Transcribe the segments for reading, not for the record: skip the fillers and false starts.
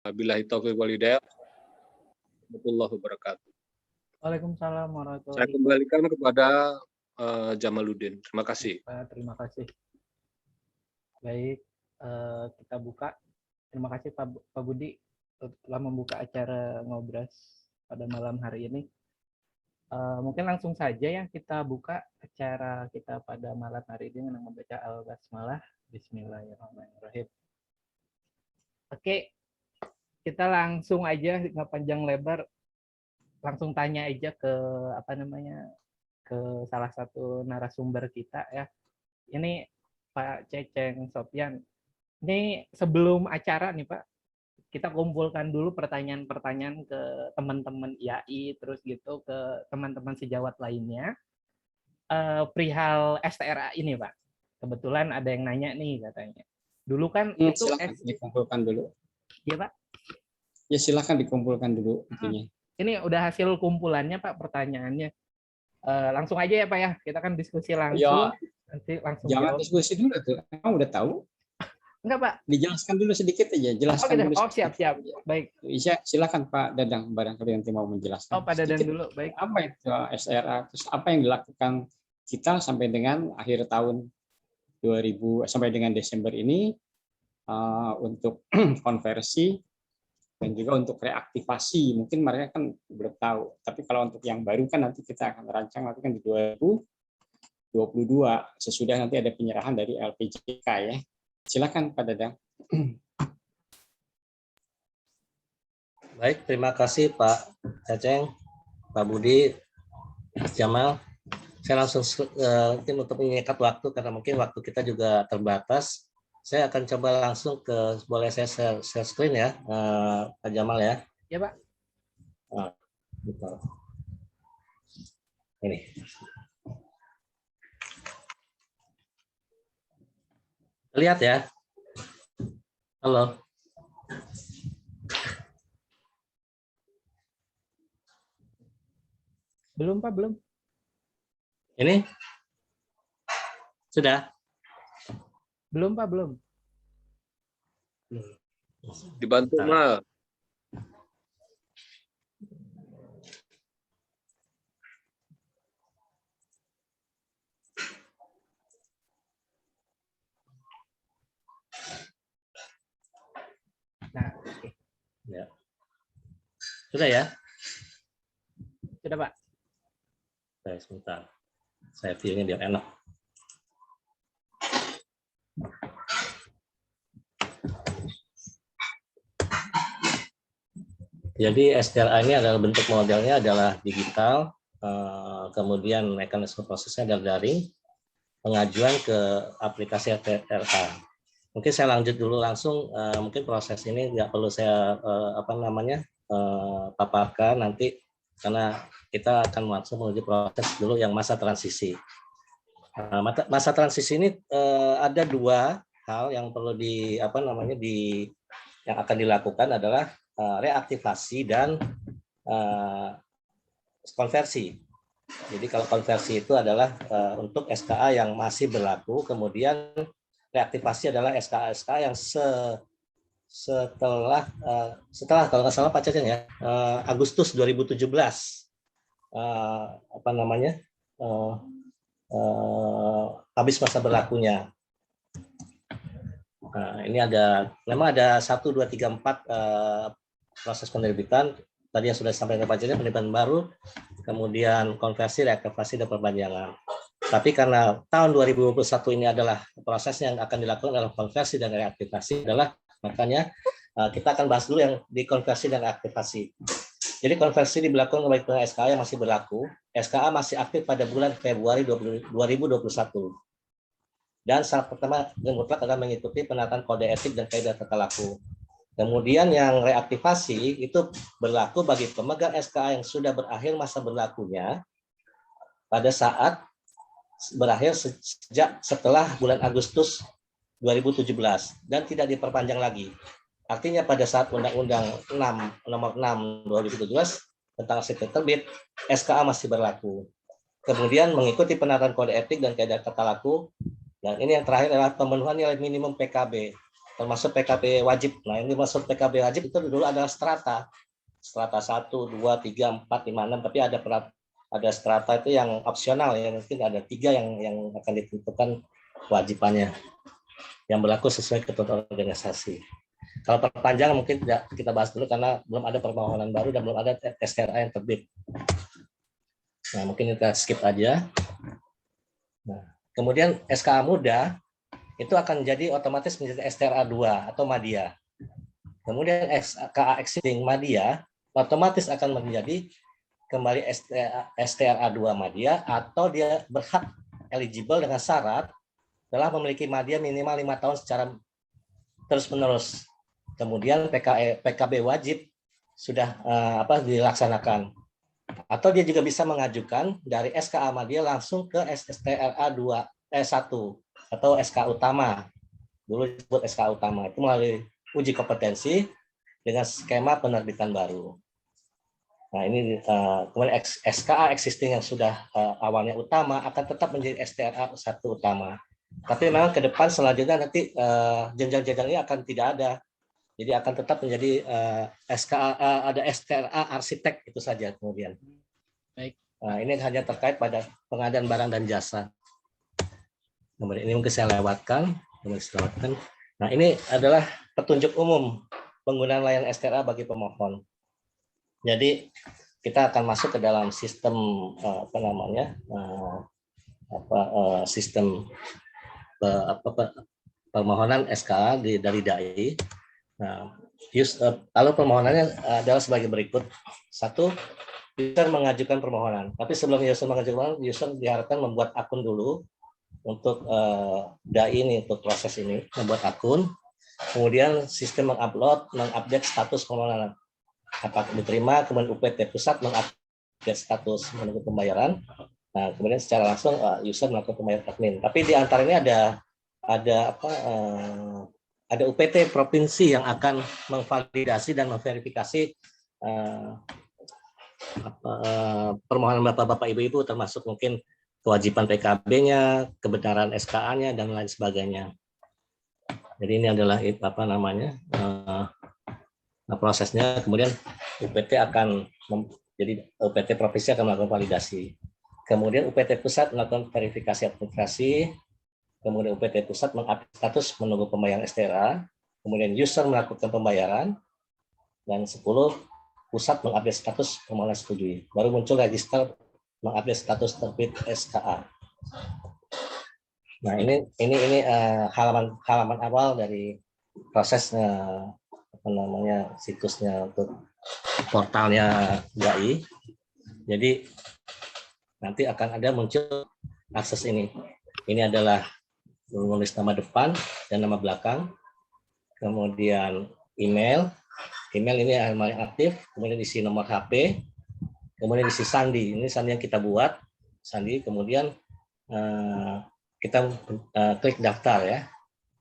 Wabillahi taufiq wal hidayah. Warahmatullahi wabarakatuh. Waalaikumsalam Saya warahmatullahi kembalikan kepada Jamaluddin. Terima kasih. wabarakatuh. Terima kasih. Baik, kita buka. Terima kasih Pak Budi telah membuka acara ngobras pada malam hari ini. Mungkin langsung saja ya kita buka acara kita pada malam hari ini dengan membaca Al-Basmalah. Bismillahirrahmanirrahim. Oke, kita langsung aja nggak panjang lebar, langsung tanya aja ke ke salah satu narasumber kita ya. Ini Pak Ceceng Sopyan. Ini sebelum acara nih Pak, kita kumpulkan dulu pertanyaan-pertanyaan ke teman-teman IAI, terus gitu ke teman-teman sejawat lainnya. Perihal STRA ini Pak. Kebetulan ada yang nanya nih katanya. Dulu kan itu silakan dikumpulkan dulu. Iya Pak. Ya silakan dikumpulkan dulu intinya. Ini udah hasil kumpulannya Pak pertanyaannya. Langsung aja ya Pak ya. Kita kan diskusi langsung. Ya, nanti langsung jangan jawab. diskusi dulu tuh. Kamu udah tahu? Enggak Pak. Dijelaskan dulu sedikit aja. Jelaskan gitu. dulu. Siap. Baik. Silakan Pak Dadang barangkali nanti mau menjelaskan. Pak Dadang dulu. Baik. Apa itu SRA? Terus apa yang dilakukan kita sampai dengan akhir tahun 2000 sampai dengan Desember ini untuk konversi dan juga untuk reaktivasi. Mungkin mereka kan belum tahu. Tapi kalau untuk yang baru kan nanti kita akan rancang nanti kan di 2022 sesudah nanti ada penyerahan dari LPJK ya. Silakan Pak Dadang. Baik, terima kasih Pak Ceceng, Pak Budi, Mas Jamal. Saya langsung mungkin untuk menyikat waktu karena mungkin waktu kita juga terbatas. Saya akan coba langsung ke, boleh saya share screen ya, Pak Jamal ya? Ya Pak. Gitu. Ini. Lihat ya. Halo. Belum Pak, belum. Ini? Sudah? Belum Pak, belum. Dibantu Mal. Nah, oke. Ya. Sudah ya? Sudah Pak. Saya sebentar. Saya view-nya biar enak. Jadi STRA ini adalah bentuk modelnya adalah digital, kemudian mekanisme prosesnya adalah daring, pengajuan ke aplikasi STRA. Mungkin saya lanjut dulu langsung, mungkin proses ini nggak perlu saya paparkan nanti karena kita akan langsung menuju proses dulu yang masa transisi. Masa transisi ini ada dua hal yang perlu yang akan dilakukan adalah reaktivasi dan konversi. Jadi kalau konversi itu adalah untuk SKA yang masih berlaku, kemudian reaktivasi adalah SKA yang setelah kalau nggak salah Pak Ceceng ya, Agustus 2017 habis masa berlakunya. Nah, ini memang ada 1, 2, 3, 4 proses penerbitan. Tadi yang sudah disampaikan Pak Ceceng, penerbitan baru, kemudian konversi, reaktivasi, dan perpanjangan. Tapi karena tahun 2021 ini adalah proses yang akan dilakukan adalah konversi dan reaktivasi makanya kita akan bahas dulu yang di konversi dan reaktivasi. Jadi konversi diberlakukan baik dengan SKA yang masih berlaku. SKA masih aktif pada bulan Februari 2021. Dan syarat pertama yang mutlak adalah mengikuti penataan kode etik dan kaidah tata laku. Kemudian yang reaktivasi itu berlaku bagi pemegang SKA yang sudah berakhir masa berlakunya pada saat berakhir sejak setelah bulan Agustus 2017 dan tidak diperpanjang lagi. Artinya pada saat Undang-Undang Nomor 6 2017 tentang sipil terbit, SKA masih berlaku. Kemudian mengikuti penataan kode etik dan kaidah tata laku. Dan ini yang terakhir adalah pemenuhan nilai minimum PKB. termasuk PKB wajib. Nah, ini masuk PKB wajib itu dulu adalah strata 1, 2, 3, 4, 5, 6, tapi ada strata itu yang opsional ya, mungkin ada 3 yang akan ditentukan kewajibannya yang berlaku sesuai ketentuan organisasi. Kalau perpanjangan mungkin tidak kita bahas dulu karena belum ada permohonan baru dan belum ada STRA yang terbit. Nah, mungkin kita skip aja. Nah, kemudian SKA muda itu akan jadi otomatis menjadi STRA 2 atau Madya. Kemudian SKA existing Madya otomatis akan menjadi kembali STRA 2 Madya atau dia berhak eligible dengan syarat telah memiliki Madya minimal 5 tahun secara terus-menerus. Kemudian PKB wajib sudah dilaksanakan. Atau dia juga bisa mengajukan dari SKA Madya langsung ke STRA 1 atau SK utama. Dulu disebut SK utama. Itu melalui uji kompetensi dengan skema penerbitan baru. Nah, ini kemudian SKA existing yang sudah awalnya utama akan tetap menjadi STRA 1 utama. Tapi memang ke depan selanjutnya nanti jenjang-jenjang ini akan tidak ada. Jadi akan tetap menjadi SKA ada STRA arsitek itu saja kemudian. Baik. Nah, ini hanya terkait pada pengadaan barang dan jasa. Kemudian ini mungkin saya lewatkan. Nah, ini adalah petunjuk umum penggunaan layanan STRA bagi pemohon. Jadi kita akan masuk ke dalam sistem sistem permohonan SKA dari DAI. Nah, kalau permohonannya adalah sebagai berikut. 1, user mengajukan permohonan. Tapi sebelum user mengajukan permohonan, user diharapkan membuat akun dulu untuk DAI ini, untuk proses ini, membuat akun. Kemudian sistem mengupdate status permohonan. Apakah diterima, kemudian UPT pusat mengupdate status menunggu pembayaran. Nah, kemudian secara langsung user melakukan pembayaran admin. Tapi di antara ini ada UPT provinsi yang akan memvalidasi dan memverifikasi permohonan Bapak-Bapak Ibu-Ibu, termasuk mungkin kewajiban PKB-nya, kebenaran SKA-nya dan lain sebagainya. Jadi ini adalah prosesnya. Kemudian UPT akan jadi UPT provinsi akan melakukan validasi. Kemudian UPT pusat melakukan verifikasi administrasi. Kemudian UPT pusat mengupdate status menunggu pembayaran STRA. Kemudian user melakukan pembayaran. Dan 10, pusat mengupdate status permohonan setujui. Baru muncul register mengupdate status terbit SKA. Nah, ini halaman awal dari proses situsnya untuk portalnya DAI. Jadi nanti akan ada muncul akses ini. Ini adalah menulis nama depan dan nama belakang, kemudian email ini email yang aktif, kemudian isi nomor HP, kemudian isi sandi, ini sandi yang kita buat, kemudian kita klik daftar ya,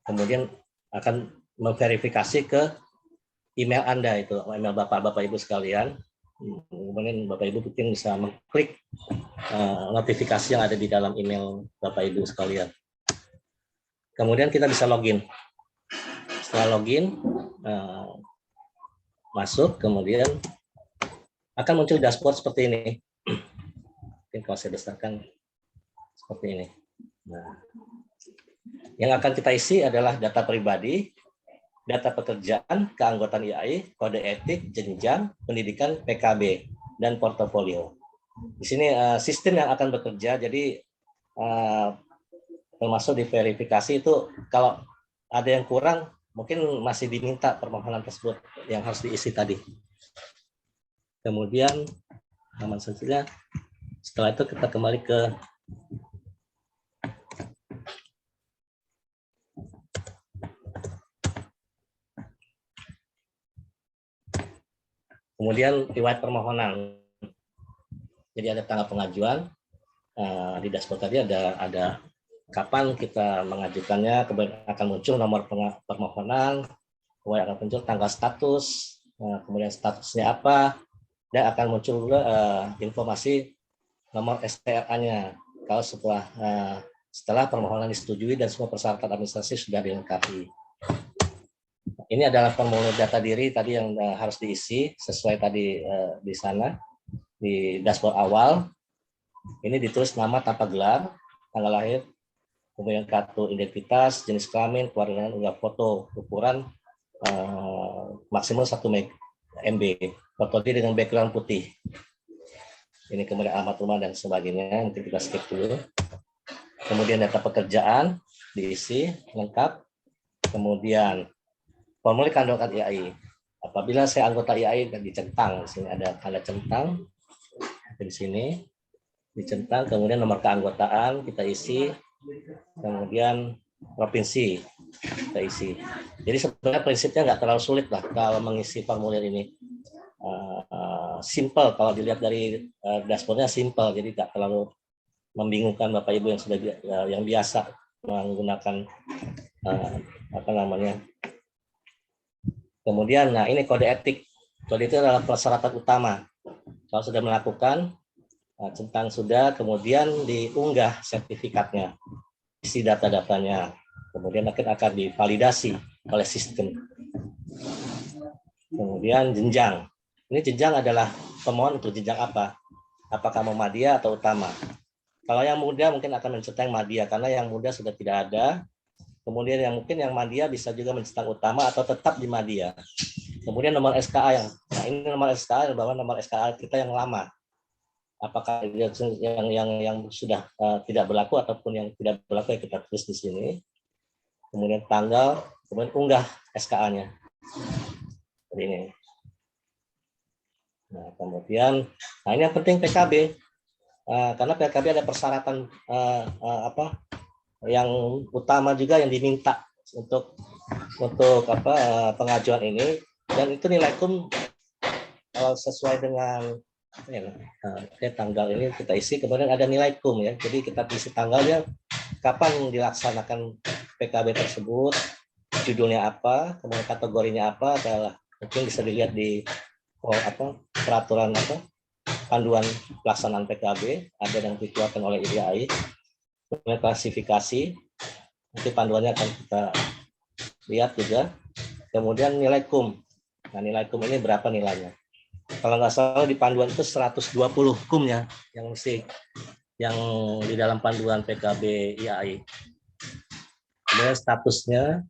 kemudian akan memverifikasi ke email Anda, itu email Bapak-Bapak Ibu sekalian, kemudian Bapak Ibu mungkin bisa mengklik notifikasi yang ada di dalam email Bapak Ibu sekalian. Kemudian kita bisa login. Setelah login, masuk, kemudian akan muncul dashboard seperti ini. Mungkin kalau saya besarkan seperti ini. Nah, yang akan kita isi adalah data pribadi, data pekerjaan, keanggotaan IAI, kode etik, jenjang, pendidikan, PKB, dan portofolio. Di sini sistem yang akan bekerja, jadi termasuk di verifikasi itu kalau ada yang kurang mungkin masih diminta permohonan tersebut yang harus diisi tadi. Kemudian halaman selanjutnya, setelah itu kita kembali ke kemudian riwayat permohonan. Jadi ada tanggal pengajuan, di dashboard tadi ada kapan kita mengajukannya, kemudian akan muncul nomor permohonan, kemudian akan muncul tanggal status, kemudian statusnya apa, dan akan muncul juga informasi nomor STRA-nya kalau setelah permohonan disetujui dan semua persyaratan administrasi sudah dilengkapi. Ini adalah formulir data diri tadi yang harus diisi sesuai tadi di sana di dashboard awal. Ini ditulis nama tanpa gelar, tanggal lahir, kemudian kartu identitas, jenis kelamin, keluarga, unggah foto, ukuran maksimum 1 MB, foto dia dengan background putih. Ini kemudian alamat rumah dan sebagainya, nanti kita skip dulu. Kemudian data pekerjaan diisi lengkap. Kemudian formulir keanggotaan IAI. Apabila saya anggota IAI dan dicentang, di sini ada tanda centang di sini, dicentang. Kemudian nomor keanggotaan kita isi. Kemudian provinsi kita isi. Jadi sebenarnya prinsipnya nggak terlalu sulit lah kalau mengisi formulir ini. Simple kalau dilihat dari dashboardnya simple, jadi nggak terlalu membingungkan Bapak Ibu yang sudah yang biasa menggunakan apa namanya. Kemudian, nah ini kode etik. Kode itu adalah persyaratan utama. Kalau sudah melakukan, centang sudah, kemudian diunggah sertifikatnya, isi data-datanya, kemudian akan divalidasi oleh sistem. Kemudian jenjang. Ini jenjang adalah pemohon untuk jenjang apa? Apakah mau madya atau utama? Kalau yang muda mungkin akan mencentang madya, karena yang muda sudah tidak ada. Kemudian yang madya bisa juga mencentang utama atau tetap di madya. Kemudian nomor SKA nah ini nomor SKA bahwa nomor SKA kita yang lama. Apakah yang sudah tidak berlaku ataupun yang tidak berlaku yang kita tulis di sini. Kemudian tanggal, kemudian unggah SKA-nya. Seperti ini. Nah, kemudian, ini yang penting PKB. Karena PKB ada persyaratan yang utama juga yang diminta untuk pengajuan ini, dan itu nilai kum sesuai dengan tanggal ini kita isi, kemudian ada nilai kum ya, jadi kita isi tanggalnya kapan dilaksanakan PKB tersebut, judulnya apa, kemudian kategorinya apa, adalah mungkin bisa dilihat di peraturan panduan pelaksanaan PKB, ada yang dikeluarkan oleh IAI. Kemudian klasifikasi, nanti panduannya akan kita lihat juga. Kemudian nilai kum. Nah, nilai kum ini berapa nilainya? Kalau nggak salah di panduan itu 120 kumnya yang di dalam panduan PKB IAI. Kemudian statusnya,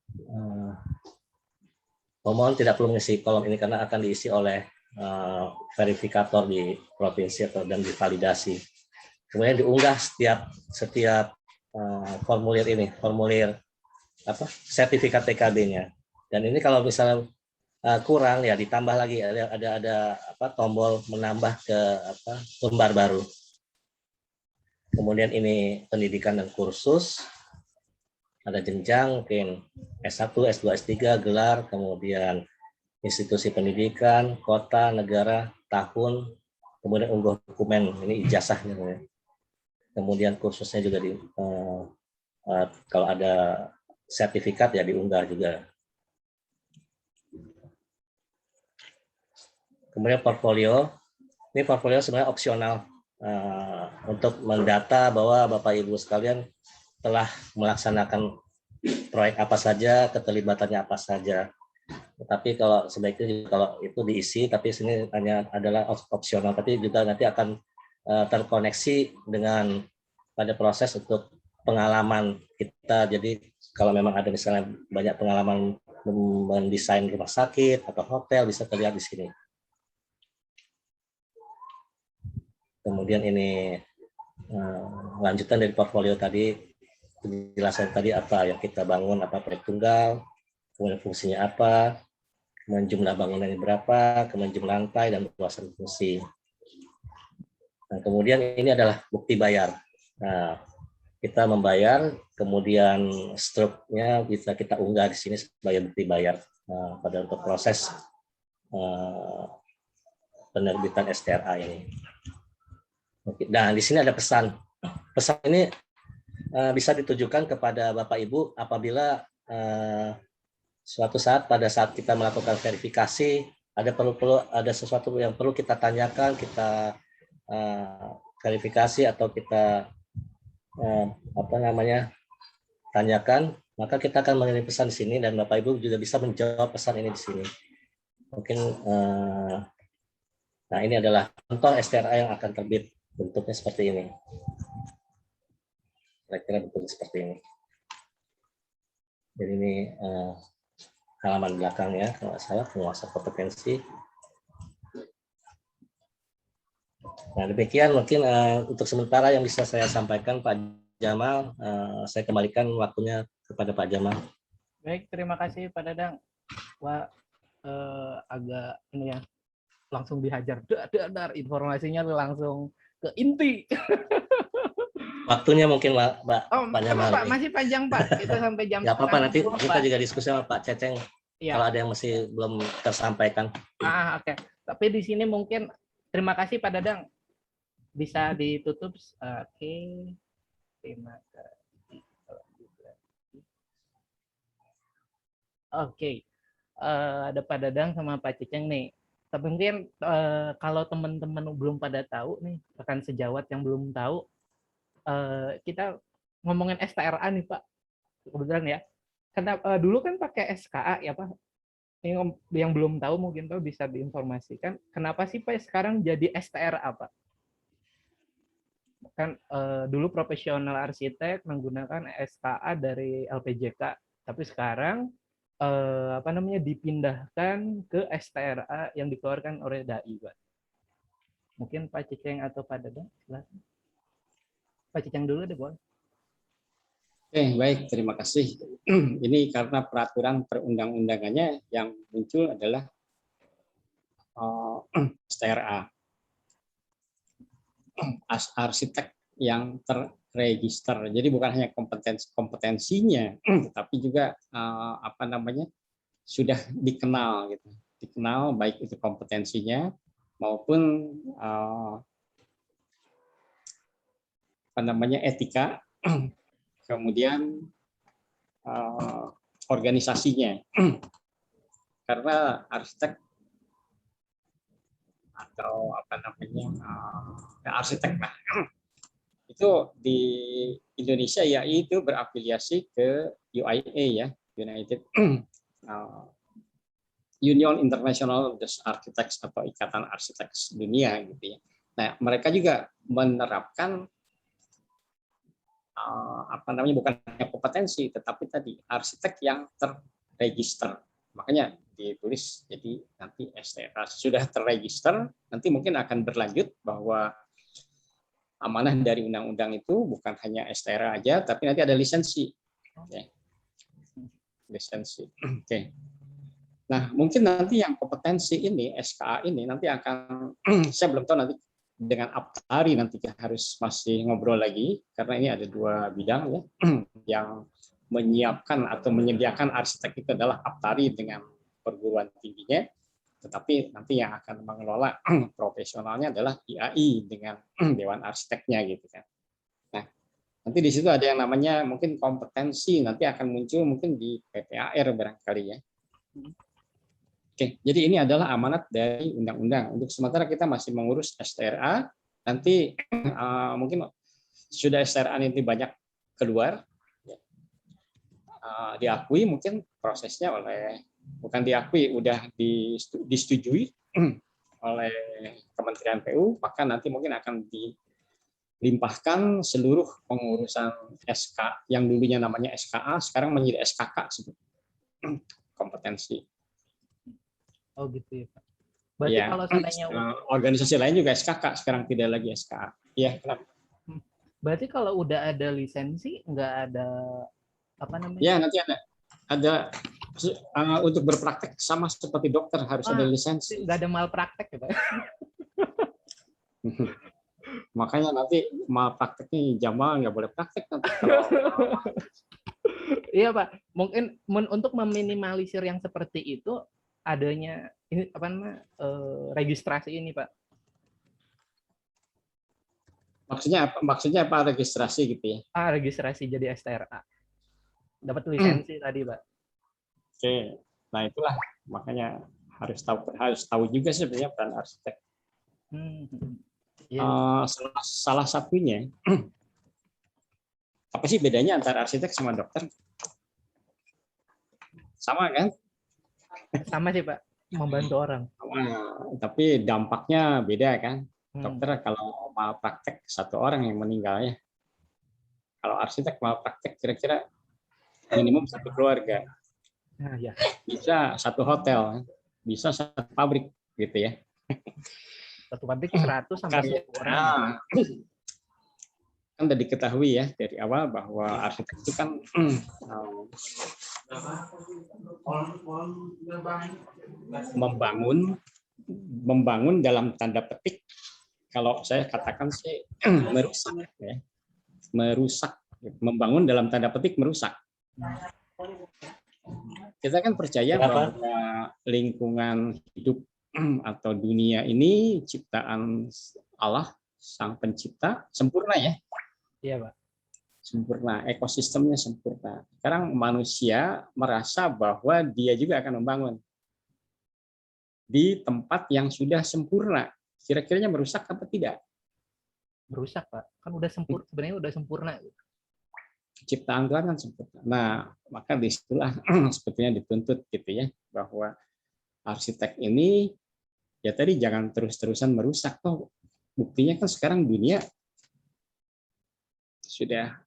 pemohon tidak perlu mengisi kolom ini karena akan diisi oleh verifikator di provinsi dan divalidasi. Kemudian diunggah setiap formulir ini, formulir sertifikat PKB-nya. Dan ini kalau misalnya kurang ya ditambah lagi, ada tombol menambah ke lembar baru. Kemudian ini pendidikan dan kursus, ada jenjang mungkin S1, S2, S3, gelar, kemudian institusi pendidikan, kota, negara, tahun, kemudian unggah dokumen, ini ijazahnya. Kemudian kursusnya juga kalau ada sertifikat ya diunggah juga. Kemudian portfolio, ini portfolio sebenarnya opsional untuk mendata bahwa Bapak Ibu sekalian telah melaksanakan proyek apa saja, keterlibatannya apa saja. Tapi kalau sebaiknya kalau itu diisi, tapi sini hanya adalah opsional, tapi juga nanti akan terkoneksi dengan pada proses untuk pengalaman kita. Jadi kalau memang ada misalnya banyak pengalaman mendesain rumah sakit atau hotel, bisa terlihat di sini. Kemudian ini lanjutan dari portfolio tadi, penjelasan tadi apa yang kita bangun, apa proyek tunggal, kemudian fungsinya apa, kemudian jumlah bangunannya berapa, kemudian jumlah lantai dan luasan fungsi. Nah, kemudian ini adalah bukti bayar. Nah, kita membayar, kemudian struknya bisa kita unggah di sini sebagai bukti bayar pada untuk proses penerbitan STRA ini. Nah, di sini ada pesan. Pesan ini bisa ditujukan kepada Bapak Ibu apabila suatu saat pada saat kita melakukan verifikasi ada sesuatu yang perlu kita tanyakan, kita verifikasi atau kita tanyakan, maka kita akan mengirim pesan di sini dan Bapak Ibu juga bisa menjawab pesan ini di sini. Mungkin nah ini adalah contoh STRA yang akan terbit, bentuknya seperti ini. Kira-kira bentuknya seperti ini. Jadi ini halaman belakang ya, kalau nggak salah penguasa kompetensi. Nah demikian mungkin untuk sementara yang bisa saya sampaikan Pak Jamal. Saya kembalikan waktunya kepada Pak Jamal. Baik, terima kasih Pak Dadang. Wah, agak ini ya, langsung dihajar. Dar, informasinya langsung ke inti. Waktunya mungkin Pak Jamal. Pak, masih panjang Pak. Kita sampai jam. Ya apa-apa, nanti kita juga diskusi sama Pak Ceceng. Ya. Kalau ada yang masih belum tersampaikan. Oke. Tapi di sini mungkin terima kasih Pak Dadang. Bisa ditutup. Oke. Terima kasih. Oke. Ada Pak Dadang sama Pak Ceceng nih. Tapi mungkin kalau teman-teman belum pada tahu nih, rekan sejawat yang belum tahu, kita ngomongin STRA nih Pak. Kebetulan ya. Karena dulu kan pakai SKA ya Pak. Yang belum tahu mungkin Pak bisa diinformasikan. Kenapa sih Pak sekarang jadi STRA Pak? Kan dulu profesional arsitek menggunakan SKA dari LPJK. Tapi sekarang dipindahkan ke STRA yang dikeluarkan oleh DAI, Pak. Mungkin Pak Ceceng atau Pak Dadang, silakan. Pak Ceceng dulu deh, boleh. Oke, baik, terima kasih. Ini karena peraturan perundang-undangannya yang muncul adalah STRA, arsitek yang terregister. Jadi bukan hanya kompetensinya, tetapi juga sudah dikenal gitu. Dikenal baik itu kompetensinya maupun etika, kemudian organisasinya. Karena arsitek atau arsitek lah itu di Indonesia ya itu berafiliasi ke UIA ya, United Union International of Architects atau Ikatan Arsitek Dunia gitu ya. Nah, mereka juga menerapkan bukan hanya kompetensi tetapi tadi arsitek yang terregister. Makanya ditulis jadi nanti STRA sudah terregister, nanti mungkin akan berlanjut bahwa amanah dari undang-undang itu bukan hanya STRA aja, tapi nanti ada lisensi. Okay. Lisensi. Oke. Okay. Nah, mungkin nanti yang kompetensi ini, SKA ini nanti akan, saya belum tahu nanti dengan Aptari nanti harus masih ngobrol lagi, karena ini ada dua bidang ya, yang menyiapkan atau menyediakan arsitek itu adalah Aptari dengan perguruan tingginya, tetapi nanti yang akan mengelola profesionalnya adalah IAI dengan Dewan Arsiteknya gitu kan. Nah, nanti di situ ada yang namanya mungkin kompetensi, nanti akan muncul mungkin di PPAR barangkali ya. Oke, jadi ini adalah amanat dari undang-undang. Untuk sementara kita masih mengurus STRA, nanti mungkin sudah STRA nanti banyak keluar, diakui mungkin prosesnya oleh, bukan diakui, udah disetujui oleh Kementerian PU, maka nanti mungkin akan dilimpahkan seluruh pengurusan SK yang dulunya namanya SKA, sekarang menjadi SKK kompetensi. Oh gitu ya Pak. Berarti ya, kalau seandainya organisasi lain juga SKK, sekarang tidak lagi SKA. Iya, kenapa? Berarti kalau udah ada lisensi, nggak ada apa namanya? Ya, nanti ada untuk berpraktek sama seperti dokter harus ada lisensi. Nggak ada malpraktek ya Pak. Makanya nanti malprakteknya Jamal nggak boleh praktek nanti. Iya Pak, mungkin untuk meminimalisir yang seperti itu adanya ini registrasi ini Pak. Maksudnya apa registrasi gitu ya? Registrasi jadi STRA. Dapat lisensi tadi Pak. Oke, nah itulah makanya harus tahu juga sebenarnya peran arsitek. Salah satunya Apa sih bedanya antara arsitek sama dokter? Sama kan? Sama sih Pak, membantu orang. Tapi dampaknya beda kan? Hmm. Dokter kalau malpraktek satu orang yang meninggal ya. Kalau arsitek malpraktek kira-kira minimum satu keluarga. Nah, ya. Bisa satu hotel, bisa satu pabrik gitu ya. Satu pabrik 100 sampai 1000 orang. Nah, kan udah diketahui ya dari awal bahwa arsitek itu kan membangun dalam tanda petik, kalau saya katakan sih merusak ya. Merusak, membangun dalam tanda petik merusak. Kita kan percaya bahwa lingkungan hidup atau dunia ini ciptaan Allah, Sang Pencipta, sempurna ya. Iya, Pak. Sempurna, ekosistemnya sempurna. Sekarang manusia merasa bahwa dia juga akan membangun di tempat yang sudah sempurna. Kira-kiranya merusak apa tidak? Merusak, Pak. Kan udah sempurna, sebenarnya udah sempurna. Ciptaan Tuhan kan sempurna. Nah, maka disitulah sebetulnya dituntut gitu ya, bahwa arsitek ini ya tadi jangan terus-terusan merusak. Toh buktinya kan sekarang dunia sudah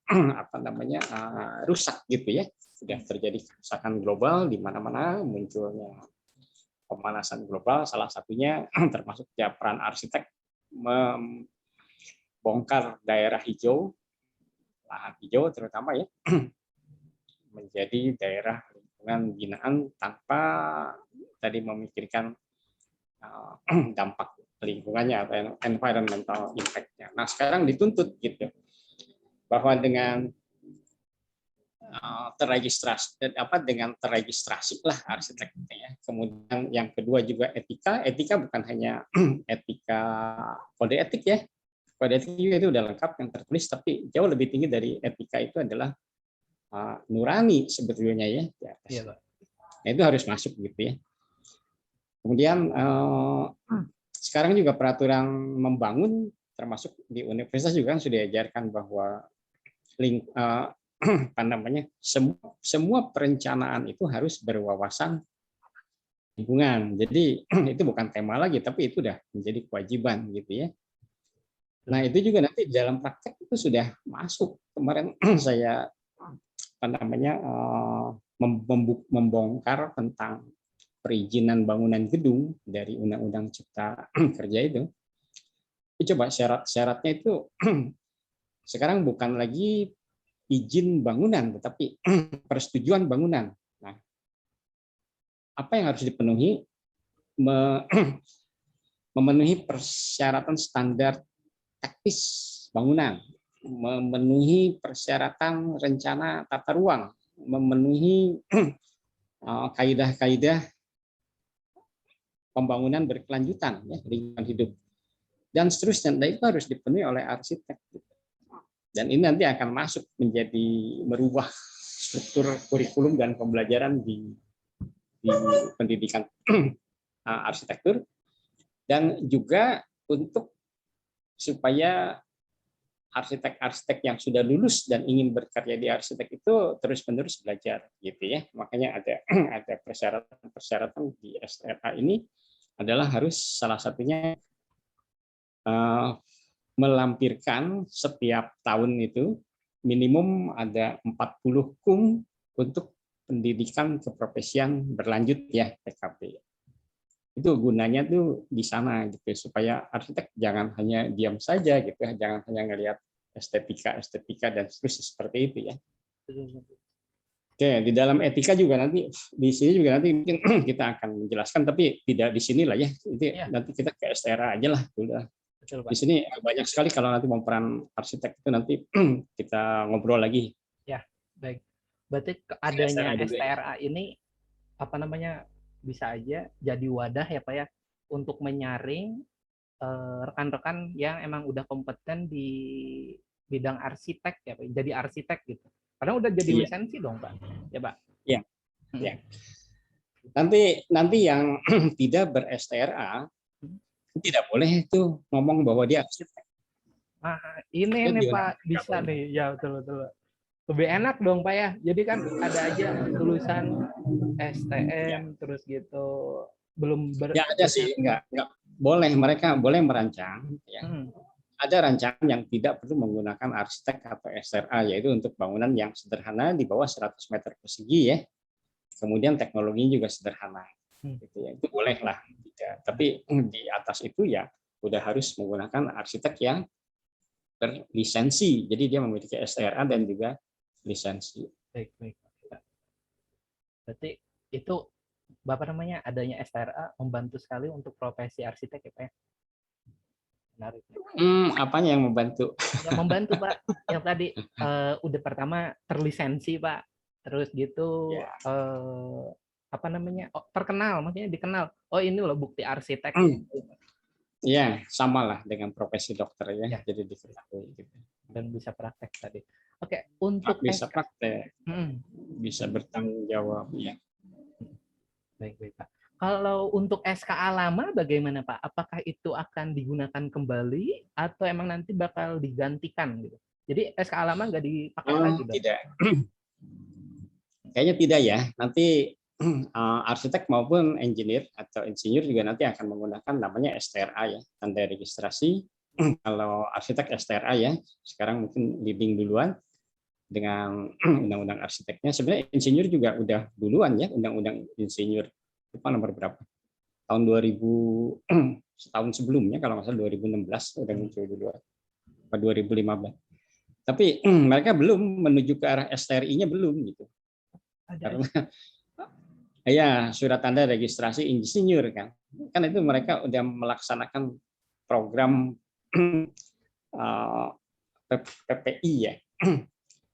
rusak gitu ya. Sudah terjadi kerusakan global di mana-mana, munculnya pemanasan global, salah satunya termasuk ya peran arsitek membongkar daerah hijau, lahan hijau terutama ya, menjadi daerah lingkungan binaan tanpa tadi memikirkan dampak lingkungannya atau environmental impact-nya. Nah, sekarang dituntut gitu bahwa dengan terregistrasi lah arsitek ya. Kemudian yang kedua juga etika bukan hanya etika kode etik ya. Kode etik juga itu udah lengkap yang tertulis, tapi jauh lebih tinggi dari etika itu adalah nurani sebetulnya ya. Iya, Pak. Nah, itu harus masuk gitu ya. Kemudian sekarang juga peraturan membangun termasuk di universitas juga kan sudah diajarkan bahwa semua perencanaan itu harus berwawasan lingkungan. Jadi itu bukan tema lagi, tapi itu sudah menjadi kewajiban gitu ya. Nah, itu juga nanti dalam praktek itu sudah masuk. Kemarin saya membongkar tentang perizinan bangunan gedung dari Undang-Undang Cipta Kerja itu. Coba syarat-syaratnya itu sekarang bukan lagi izin bangunan, tetapi persetujuan bangunan. Nah, apa yang harus dipenuhi? Memenuhi persyaratan standar teknis bangunan, memenuhi persyaratan rencana tata ruang, memenuhi kaidah-kaidah pembangunan berkelanjutan, ya, lingkungan hidup, dan seterusnya. Dan itu harus dipenuhi oleh arsitek. Dan ini nanti akan masuk menjadi merubah struktur kurikulum dan pembelajaran di pendidikan arsitektur, dan juga untuk supaya arsitek-arsitek yang sudah lulus dan ingin berkarya di arsitek itu terus-menerus belajar gitu ya. Makanya ada persyaratan di STRA ini adalah harus salah satunya melampirkan setiap tahun itu minimum ada 40 KUM untuk pendidikan keprofesian berlanjut ya, PKB. Itu gunanya tuh di sana gitu, supaya arsitek jangan hanya diam saja gitu, jangan hanya ngelihat estetika dan seterusnya seperti itu ya. Oke, di dalam etika juga nanti di sini juga nanti mungkin kita akan menjelaskan, tapi tidak di sini lah ya. Itu nanti kita ke STRA aja lah. Udah. Betul, Pak. Di sini banyak sekali kalau nanti mau peran arsitek itu nanti kita ngobrol lagi. Ya, baik. Berarti adanya STRA ini bisa aja jadi wadah ya Pak ya untuk menyaring rekan-rekan yang emang udah kompeten di bidang arsitek ya Pak, jadi arsitek gitu. Karena udah jadi lisensi dong Pak. Ya Pak. Iya. Ya. Nanti yang tidak ber-STRA tidak boleh itu ngomong bahwa dia arsitek. Ini nih Pak, bisa nih. Ya betul. Lebih enak dong Pak ya. Jadi kan ada aja lulusan STM terus gitu belum Ya ada sih, enggak boleh, mereka boleh merancang ya. Hmm. Ada rancangan yang tidak perlu menggunakan arsitek atau SRA, yaitu untuk bangunan yang sederhana di bawah 100 meter persegi ya. Kemudian teknologinya juga sederhana. Gitu ya. Itu boleh lah. Tapi di atas itu ya udah harus menggunakan arsitek yang berlisensi. Jadi dia memiliki SRA dan juga lisensi. Baik, baik. Berarti itu Bapak namanya adanya STRA membantu sekali untuk profesi arsitek ya Pak ya? Menarik. Apanya yang membantu? Yang membantu Pak, yang tadi udah pertama terlisensi Pak, terus gitu Ya. apa namanya terkenal, maksudnya dikenal. Oh ini loh bukti arsitek. Ya, samalah dengan profesi dokter ya, Ya. jadi diketahui gitu. Dan bisa praktek tadi. Oke, untuk Bisa praktek, Hmm. bisa bertanggung jawab ya. Baik, baik Pak. Kalau untuk SKA lama bagaimana Pak? Apakah itu akan digunakan kembali atau emang nanti bakal digantikan gitu? Jadi SKA lama nggak dipakai lagi dong? Tidak. Kayaknya tidak ya. Nanti arsitek maupun engineer atau insinyur juga nanti akan menggunakan namanya STRA ya, tanda registrasi. Kalau arsitek STRA ya, sekarang mungkin leading duluan dengan undang-undang arsiteknya. Sebenarnya insinyur juga udah duluan ya, undang-undang insinyur. Lupa nomor berapa? Tahun 2000, setahun sebelumnya kalau nggak salah 2016 udah muncul duluan. Atau 2015. Tapi mereka belum menuju ke arah STRI-nya belum gitu. Karena ya surat tanda registrasi insinyur kan itu mereka udah melaksanakan program PPI ya,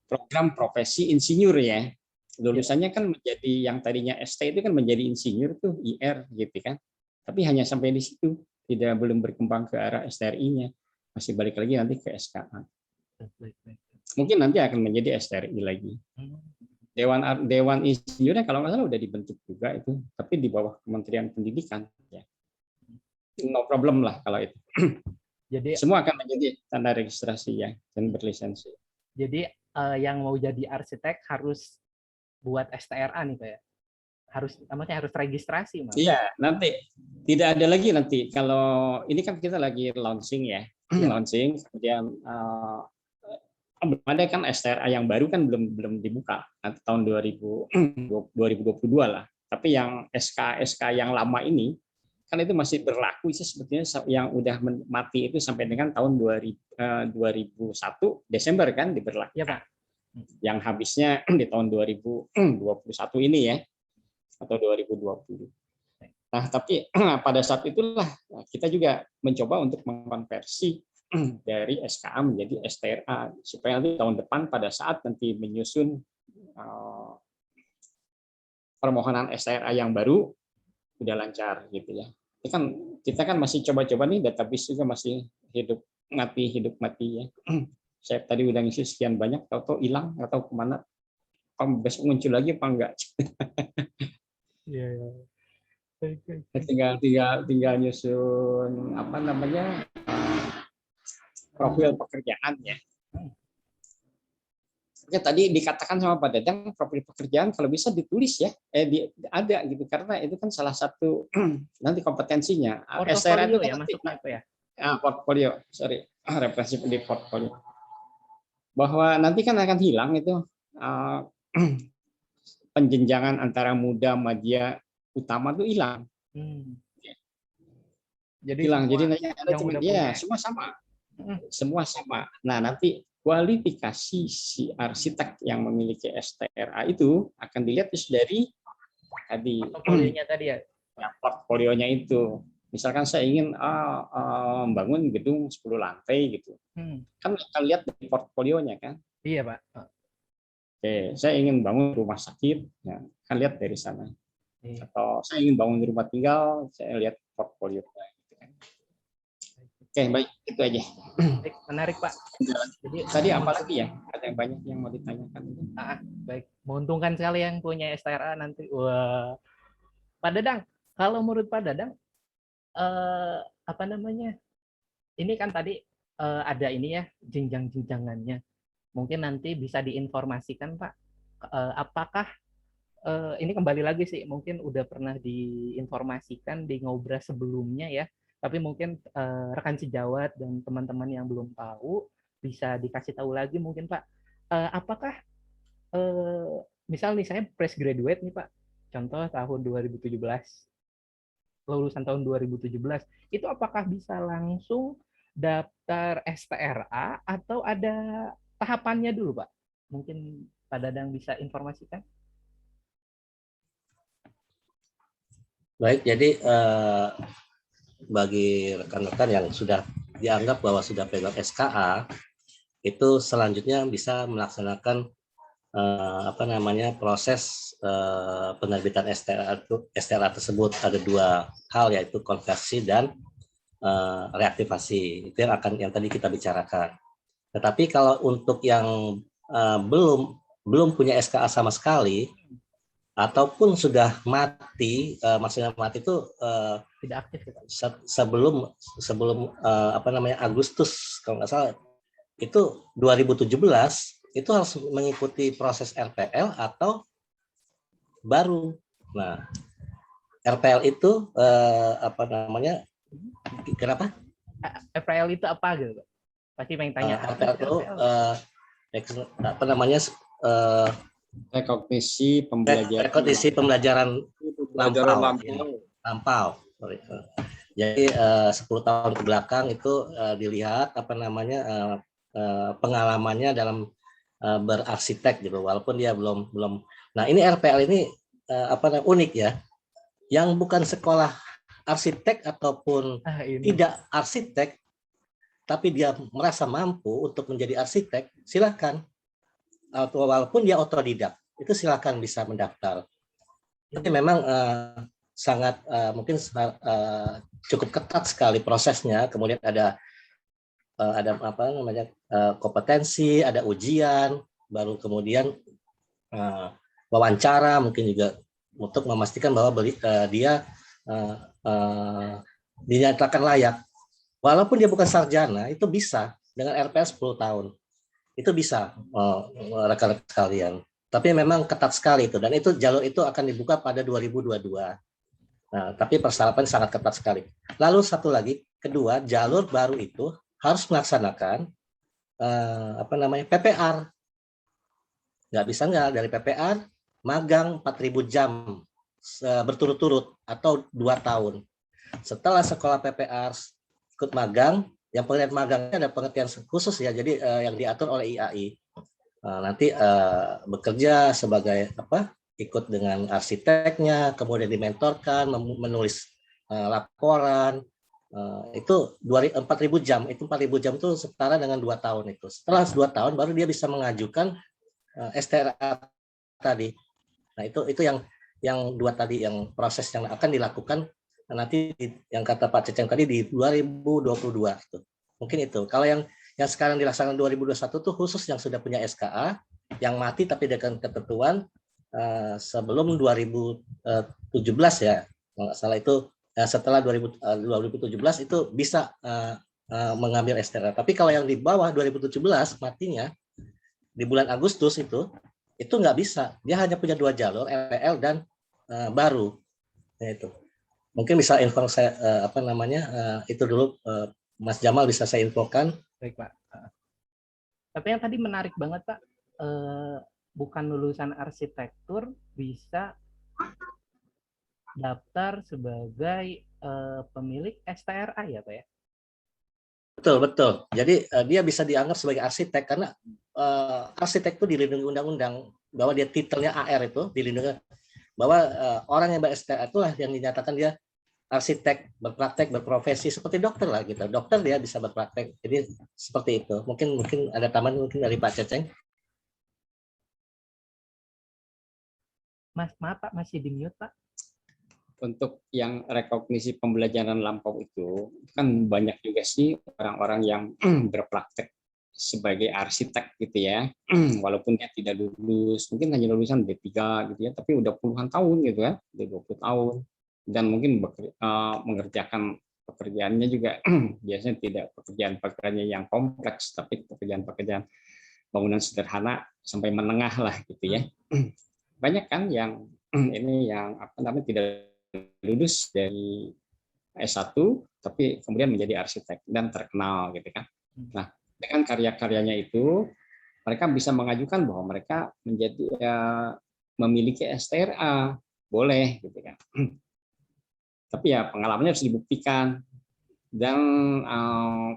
program profesi insinyur ya. Lulusannya kan menjadi yang tadinya ST itu kan menjadi insinyur tuh IR gitu kan. Tapi hanya sampai di situ, belum berkembang ke arah STRI-nya. Masih balik lagi nanti ke SKA. Mungkin nanti akan menjadi STRI lagi. Dewan Insinyurnya kalau nggak salah udah dibentuk juga itu, tapi di bawah Kementerian Pendidikan. Ya. No problem lah kalau itu. Jadi semua akan menjadi tanda registrasi ya dan berlisensi. Jadi yang mau jadi arsitek harus buat STRA nih Pak ya? Harus registrasi Mas. Iya, nanti tidak ada lagi nanti kalau ini kan kita lagi launching ya, launching kemudian belum ada kan STRA yang baru kan belum dibuka nanti tahun 2022 lah. Tapi yang SK yang lama ini kan itu masih berlaku sih sebetulnya yang udah mati itu sampai dengan tahun 2001 Desember kan diberlakukan. Ya, Pak. Yang habisnya di tahun 2021 ini ya atau 2020. Nah, tapi pada saat itulah kita juga mencoba untuk mengkonversi dari SKA menjadi STRA supaya nanti tahun depan pada saat nanti menyusun permohonan STRA yang baru udah lancar gitu ya. Kita kan masih coba-coba nih, database juga masih hidup mati ya. Saya tadi udah ngisi sekian banyak, tahu-tahu hilang, nggak tahu kemana. Besok muncul lagi apa enggak? Iya. Tinggal nyusun apa namanya profil pekerjaannya. Oke, tadi dikatakan sama Pak Dadang profil pekerjaan kalau bisa ditulis ya, ada gitu karena itu kan salah satu nanti kompetensinya. Portofolio itu ya masuknya itu ya. Portfolio, sorry, referensi di portfolio. Bahwa nanti kan akan hilang itu penjenjangan antara muda, madya, utama itu hilang. Jadi hilang. Jadi nanti ada cuma dia semua sama. Nah nanti kualifikasi si arsitek yang memiliki STRA itu akan dilihat dari tadi portfolionya tadi ya. Portfolionya itu. Misalkan saya ingin membangun gedung 10 lantai gitu. Kan kita lihat dari portfolionya kan. Iya, Pak. Oke, saya ingin bangun rumah sakit, ya, kan lihat dari sana. Iya. Atau saya ingin bangun rumah tinggal, saya lihat portfolio. Oke, baik, itu aja. Baik, menarik Pak. Jadi tadi apa lagi ya? Ada yang banyak yang mau ditanyakan. Baik, menguntungkan sekali yang punya STRA nanti. Wah, Pak Dadang, kalau menurut Pak Dadang, apa namanya? Ini kan tadi ada ini ya jenjang-jenjangannya. Mungkin nanti bisa diinformasikan Pak, apakah ini kembali lagi sih, mungkin udah pernah diinformasikan di ngobrol sebelumnya ya, tapi mungkin rekan sejawat dan teman-teman yang belum tahu bisa dikasih tahu lagi mungkin Pak, apakah misal nih saya fresh graduate nih Pak, contoh tahun 2017, lulusan tahun 2017, itu apakah bisa langsung daftar STRA atau ada tahapannya dulu Pak? Mungkin Pak Dadang bisa informasikan. Baik, jadi bagi rekan-rekan yang sudah dianggap bahwa sudah pegang SKA, itu selanjutnya bisa melaksanakan proses penerbitan STRA tersebut. Ada dua hal, yaitu konversi dan reaktivasi. Itu yang tadi kita bicarakan. Tetapi kalau untuk yang belum punya SKA sama sekali, ataupun sudah mati, maksudnya mati itu Tidak aktif ya Pak? sebelum Agustus kalau nggak salah, itu 2017 itu harus mengikuti proses RPL atau baru. Nah, RPL itu kenapa? RPL itu apa gitu Pak? Pasti pengen tanya. RPL itu Rekognisi pembelajaran. Rekognisi pembelajaran lampau. lampau. Jadi 10 tahun ke belakang itu dilihat pengalamannya dalam berarsitek gitu, walaupun dia belum. Nah, ini RPL ini unik ya, yang bukan sekolah arsitek ataupun tidak arsitek, tapi dia merasa mampu untuk menjadi arsitek, silakan. Walaupun dia otodidak, itu silakan bisa mendaftar. Tapi memang sangat mungkin cukup ketat sekali prosesnya. Kemudian ada kompetensi, ada ujian, baru kemudian wawancara, mungkin juga untuk memastikan bahwa dia dinyatakan layak. Walaupun dia bukan sarjana, itu bisa dengan RPL 10 tahun. Itu bisa, rekan-rekan sekalian. Tapi memang ketat sekali itu, dan itu jalur itu akan dibuka pada 2022. Nah, tapi persyaratan sangat ketat sekali. Lalu satu lagi, kedua, jalur baru itu harus melaksanakan PPR. Nggak bisa nggak dari PPR, magang 4.000 jam berturut-turut atau 2 tahun. Setelah sekolah PPR ikut magang, yang pengertian magangnya ada pengertian khusus ya, jadi yang diatur oleh IAI. Nanti bekerja sebagai ikut dengan arsiteknya, kemudian dimentorkan, menulis laporan, itu 4.000 jam. Itu 4.000 jam itu setara dengan 2 tahun itu. Setelah 2 tahun baru dia bisa mengajukan STRA tadi. Nah, itu yang 2 tadi, yang proses yang akan dilakukan nanti, yang kata Pak Ceceng tadi di 2022 itu. Mungkin itu. Kalau yang sekarang dilaksanakan 2021 itu khusus yang sudah punya SKA, yang mati tapi dengan ketentuan sebelum 2017 ya. Kalau nggak salah itu setelah 2017 itu bisa mengambil STRA. Tapi kalau yang di bawah 2017 matinya di bulan Agustus itu nggak bisa. Dia hanya punya 2 jalur, RPL dan baru. Nah, itu. Mungkin bisa info saya itu dulu, Mas Jamal bisa saya infokan. Baik Pak. Tapi yang tadi menarik banget Pak, bukan lulusan arsitektur bisa daftar sebagai pemilik STRA ya Pak ya? Betul. Jadi dia bisa dianggap sebagai arsitek karena arsitek itu dilindungi undang-undang, bahwa dia titelnya AR itu dilindungi, bahwa orang yang ber-STRA itulah yang dinyatakan dia arsitek, berpraktek, berprofesi seperti dokter lah gitu. Dokter dia bisa berpraktek. Jadi seperti itu. Mungkin ada tambahan mungkin dari Pak Ceceng. Mas, maaf Pak, masih di mute Pak. Untuk yang rekognisi pembelajaran lampau itu kan banyak juga sih orang-orang yang berpraktek sebagai arsitek gitu ya. Walaupun dia tidak lulus, mungkin hanya lulusan D3 gitu ya, tapi udah puluhan tahun gitu ya, udah 20 tahun. Dan mungkin mengerjakan pekerjaannya juga biasanya tidak pekerjaan-pekerjaan yang kompleks, tapi pekerjaan-pekerjaan bangunan sederhana sampai menengah lah gitu ya. Banyak kan yang ini yang apa namanya tidak lulus dari S1 tapi kemudian menjadi arsitek dan terkenal gitu kan. Nah, dengan karya-karyanya itu mereka bisa mengajukan bahwa mereka menjadi memiliki STRA, boleh gitu kan. Tapi ya pengalamannya harus dibuktikan dan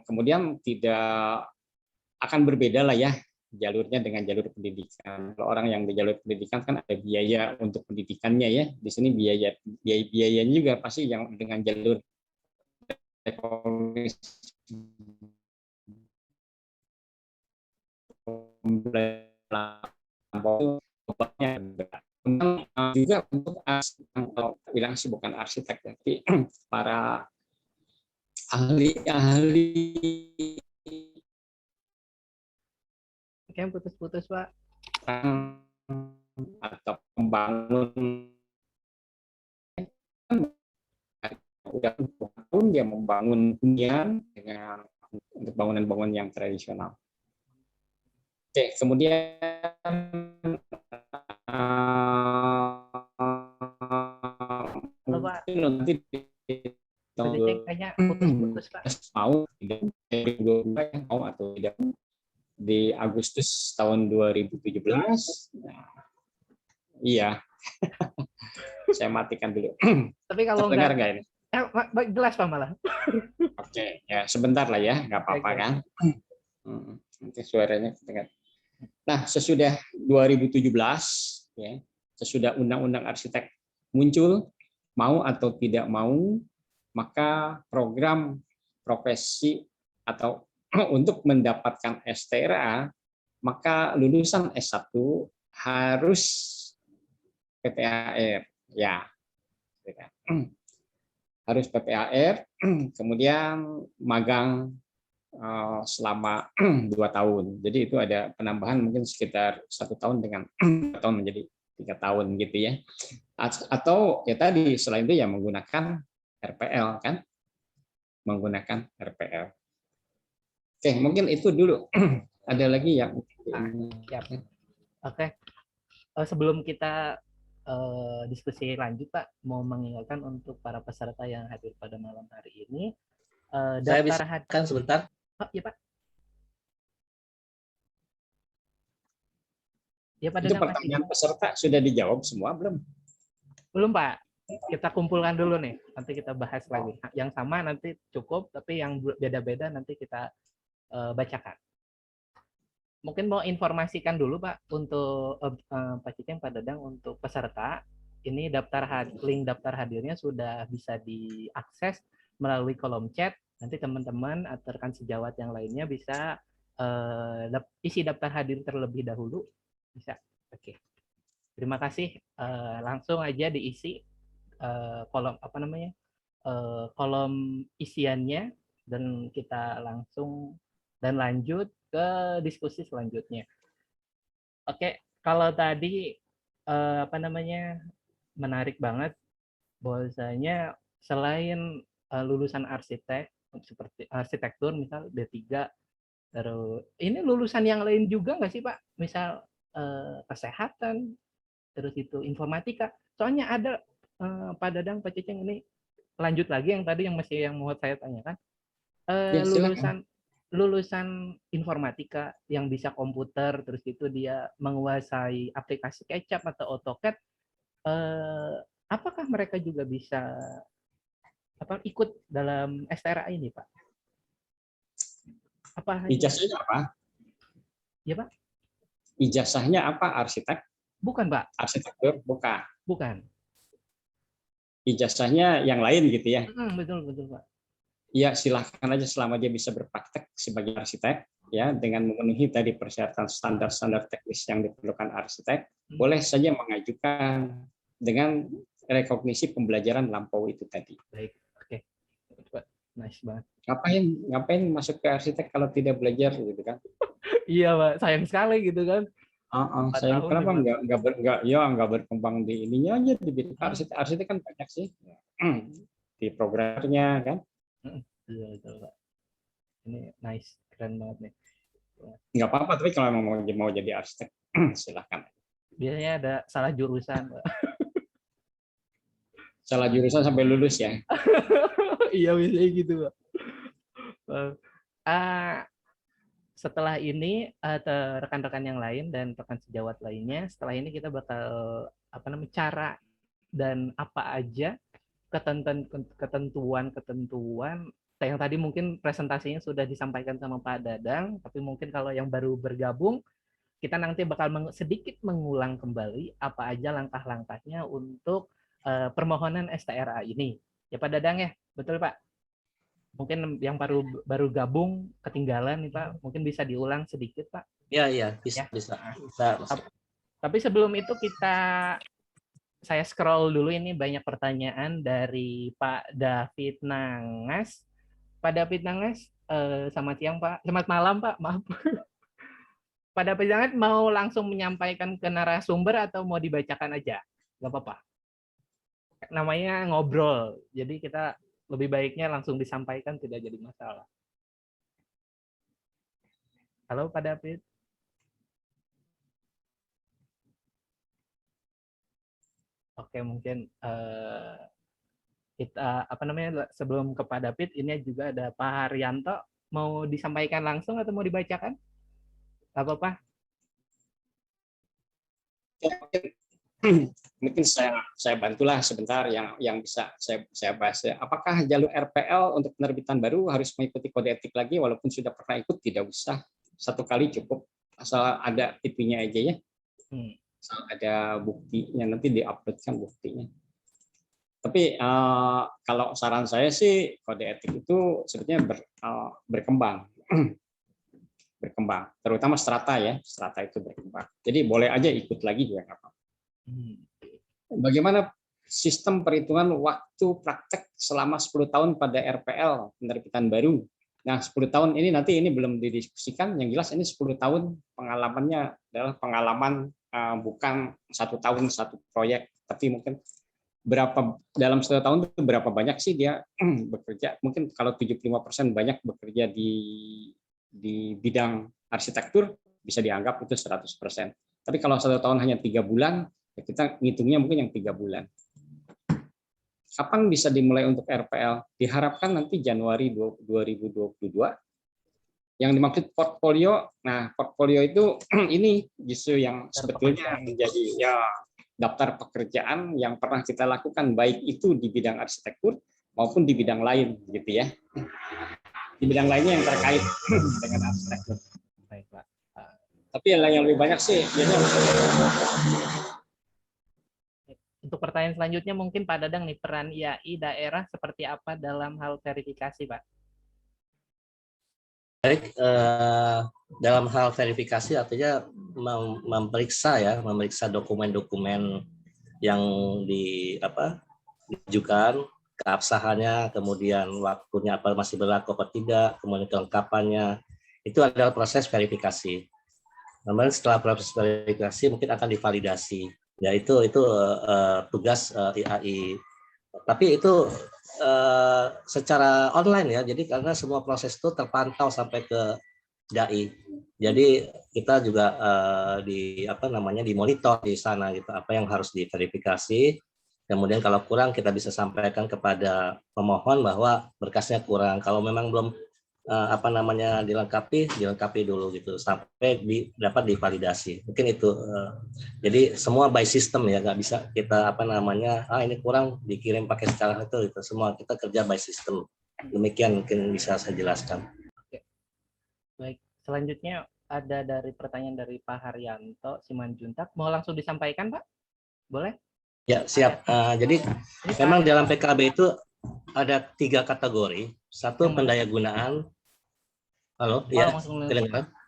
kemudian tidak akan berbeda lah ya jalurnya dengan jalur pendidikan. Kalau orang yang di jalur pendidikan kan ada biaya untuk pendidikannya ya. Di sini biayanya juga pasti yang dengan jalur ekonomis juga untuk kalau bilang sih bukan arsitek tapi para ahli-ahli Kayak putus-putus, Pak. atau pembangun udah tahun dia membangun hunian dengan untuk bangunan-bangunan yang tradisional. Oke, kemudian Pak. nanti Kayaknya putus-putus, Pak. mau atau tidak di Agustus tahun 2017. Nah, iya. Saya matikan dulu. Tapi kalau dengar nggak ini? Jelas Pak malah. Oke, ya sebentar lah ya, nggak apa-apa kan. Nanti suaranya dengar. Nah, sesudah 2017 ya, sesudah Undang-Undang Arsitek muncul, mau atau tidak mau, maka program profesi atau untuk mendapatkan STRA, maka lulusan S1 harus PPAR, ya, harus PPAR, kemudian magang selama 2 tahun. Jadi itu ada penambahan mungkin sekitar 1 tahun dengan 2 tahun menjadi 3 tahun gitu ya. Atau ya tadi selain itu ya menggunakan RPL kan, menggunakan RPL. Oke, mungkin itu dulu. Ada lagi yang Oke. Sebelum kita diskusi lanjut, Pak, mau mengingatkan untuk para peserta yang hadir pada malam hari ini, saya bisa kan sebentar. Oh, iya, Pak. Ya, Pak. Itu pertanyaan peserta sudah dijawab semua belum? Belum, Pak. Kita kumpulkan dulu nih, nanti kita bahas lagi. Yang sama nanti cukup, tapi yang beda-beda nanti kita bacakan. Mungkin mau informasikan dulu Pak untuk Pak Ciceng, Pak Dadang, untuk peserta. Ini link daftar hadirnya sudah bisa diakses melalui kolom chat. Nanti teman-teman atau rekan sejawat yang lainnya bisa isi daftar hadir terlebih dahulu. Bisa. Oke. Terima kasih. Langsung aja diisi kolom kolom isiannya dan kita langsung dan lanjut ke diskusi selanjutnya. Oke, kalau tadi menarik banget bahwasanya selain lulusan arsitek seperti arsitektur misal D3, terus ini lulusan yang lain juga nggak sih Pak? Misal kesehatan, terus itu informatika. Soalnya ada Pak Dadang, Pak Ciceng, ini lanjut lagi yang tadi yang mau saya tanyakan. Lulusan informatika yang bisa komputer, terus itu dia menguasai aplikasi SketchUp atau AutoCAD, apakah mereka juga bisa ikut dalam STRA ini, Pak? Ijazahnya apa? Ya, Pak. Ijazahnya apa? Arsitek? Bukan, Pak. Arsitektur? Bukan. Bukan. Ijazahnya yang lain gitu ya? Betul, Pak. Ya, silahkan aja selama dia bisa berpraktek sebagai arsitek, ya dengan memenuhi tadi persyaratan standar-standar teknis yang diperlukan arsitek, boleh saja mengajukan dengan rekognisi pembelajaran lampau itu tadi. Baik, oke. Nice banget. Ngapain masuk ke arsitek kalau tidak belajar gitu kan? Iya Pak, sayang sekali gitu kan. Saya kenapa nggak berkembang di ininya aja di bidang arsitek kan banyak sih di programnya kan. Iya betul Pak. Ini nice, keren banget nih. Nggak apa-apa, tapi kalau memang mau jadi arsitek, silahkan. Biasanya ada salah jurusan, Pak. Salah jurusan sampai lulus ya. Iya, biasanya gitu, Pak. Ah, setelah ini rekan-rekan yang lain dan rekan sejawat lainnya, setelah ini kita bakal cara dan apa aja ketentuan yang tadi mungkin presentasinya sudah disampaikan sama Pak Dadang, tapi mungkin kalau yang baru bergabung, kita nanti bakal sedikit mengulang kembali apa aja langkah-langkahnya untuk permohonan STRA ini. Ya Pak Dadang ya, betul Pak? Mungkin yang baru gabung ketinggalan nih Pak, mungkin bisa diulang sedikit Pak. Iya, bisa. Tapi sebelum itu saya scroll dulu, ini banyak pertanyaan dari Pak David Nangas. Pak David Nangas, selamat siang Pak. Selamat malam Pak, maaf. Pak David Nangas mau langsung menyampaikan ke narasumber atau mau dibacakan aja? Gak apa-apa. Namanya ngobrol, jadi kita lebih baiknya langsung disampaikan, tidak jadi masalah. Halo Pak David. Oke, mungkin kita sebelum ke Pak David, ini juga ada Pak Haryanto, mau disampaikan langsung atau mau dibacakan? Gak apa-apa. Mungkin saya bantulah sebentar yang bisa saya bahas. Apakah jalur RPL untuk penerbitan baru harus mengikuti kode etik lagi walaupun sudah pernah ikut? Tidak usah, satu kali cukup, asal ada IP-nya aja ya. Asal ada buktinya, nanti diuploadkan buktinya. Tapi kalau saran saya sih kode etik itu sebetulnya berkembang. Berkembang, terutama strata ya, strata itu berkembang. Jadi boleh aja ikut lagi juga nggak apa-apa. Bagaimana sistem perhitungan waktu praktek selama 10 tahun pada RPL penerbitan baru? Nah, 10 tahun ini nanti belum didiskusikan, yang jelas ini 10 tahun pengalamannya adalah pengalaman bukan 1 tahun 1 proyek, tapi mungkin dalam 1 tahun itu berapa banyak sih dia bekerja. Mungkin kalau 75% banyak bekerja di bidang arsitektur, bisa dianggap itu 100%. Tapi kalau 1 tahun hanya 3 bulan, ya kita ngitungnya mungkin yang 3 bulan. Kapan bisa dimulai untuk RPL? Diharapkan nanti Januari 2022. Yang dimaksud portfolio, nah portfolio itu ini justru yang sebetulnya menjadi ya daftar pekerjaan yang pernah kita lakukan, baik itu di bidang arsitektur maupun di bidang lain, gitu ya. Di bidang lainnya yang terkait dengan arsitektur. Baik, Pak. Tapi yang lebih banyak sih biasanya. Untuk pertanyaan selanjutnya mungkin Pak Dadang nih, peran IAI daerah seperti apa dalam hal verifikasi, Pak? Baik, dalam hal verifikasi artinya memeriksa dokumen-dokumen yang diajukan, keabsahannya, kemudian waktunya apa masih berlaku atau tidak, kemudian kelengkapannya, itu adalah proses verifikasi. Kemudian setelah proses verifikasi mungkin akan divalidasi. Ya itu tugas IAI. Tapi itu secara online ya. Jadi karena semua proses itu terpantau sampai ke dai. Jadi kita juga dimonitor di sana gitu, apa yang harus diverifikasi. Kemudian kalau kurang kita bisa sampaikan kepada pemohon bahwa berkasnya kurang. Kalau memang belum dilengkapi dulu gitu sampai dapat divalidasi. Mungkin itu. Jadi semua by system ya, nggak bisa kita ini kurang dikirim pakai secara itu. Semua kita kerja by system. Demikian mungkin bisa saya jelaskan. Oke. Baik, selanjutnya ada pertanyaan dari Pak Haryanto Simanjuntak. Mau langsung disampaikan, Pak? Boleh? Ya, siap. Jadi memang dalam PKB itu ada 3 kategori. Satu pendayagunaan. Halo, ya.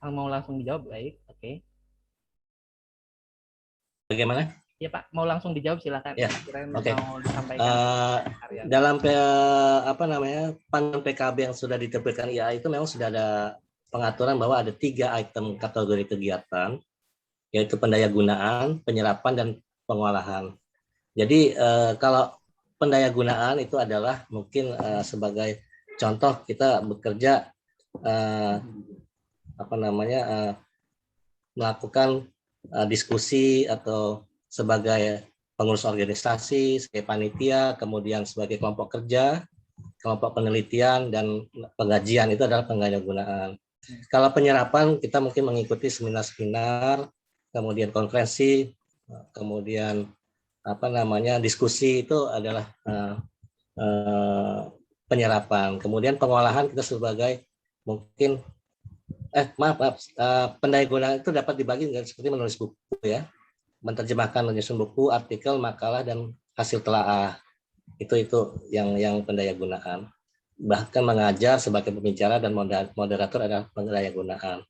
Mau langsung dijawab, baik. Oke. Bagaimana? Ya Pak, mau langsung dijawab silakan. Ya. Oke. Mau disampaikan. Dalam panduan PKB yang sudah diterbitkan IAI itu memang sudah ada pengaturan bahwa ada 3 item kategori kegiatan, yaitu pendayagunaan, penyerapan, dan pengolahan. Jadi kalau pendayagunaan itu adalah mungkin sebagai contoh kita bekerja melakukan diskusi atau sebagai pengurus organisasi, sebagai panitia, kemudian sebagai kelompok kerja, kelompok penelitian, dan pengajian itu adalah pendayagunaan. Kalau penyerapan kita mungkin mengikuti seminar-seminar, kemudian konferensi, kemudian diskusi itu adalah penyerapan. Kemudian pengolahan kita sebagai mungkin pendayagunaan itu dapat dibagi seperti menulis buku ya, menerjemahkan, menyusun buku, artikel, makalah, dan hasil telaah. Itu yang pendayagunaan. Bahkan mengajar sebagai pembicara dan moderator adalah pendayagunaan.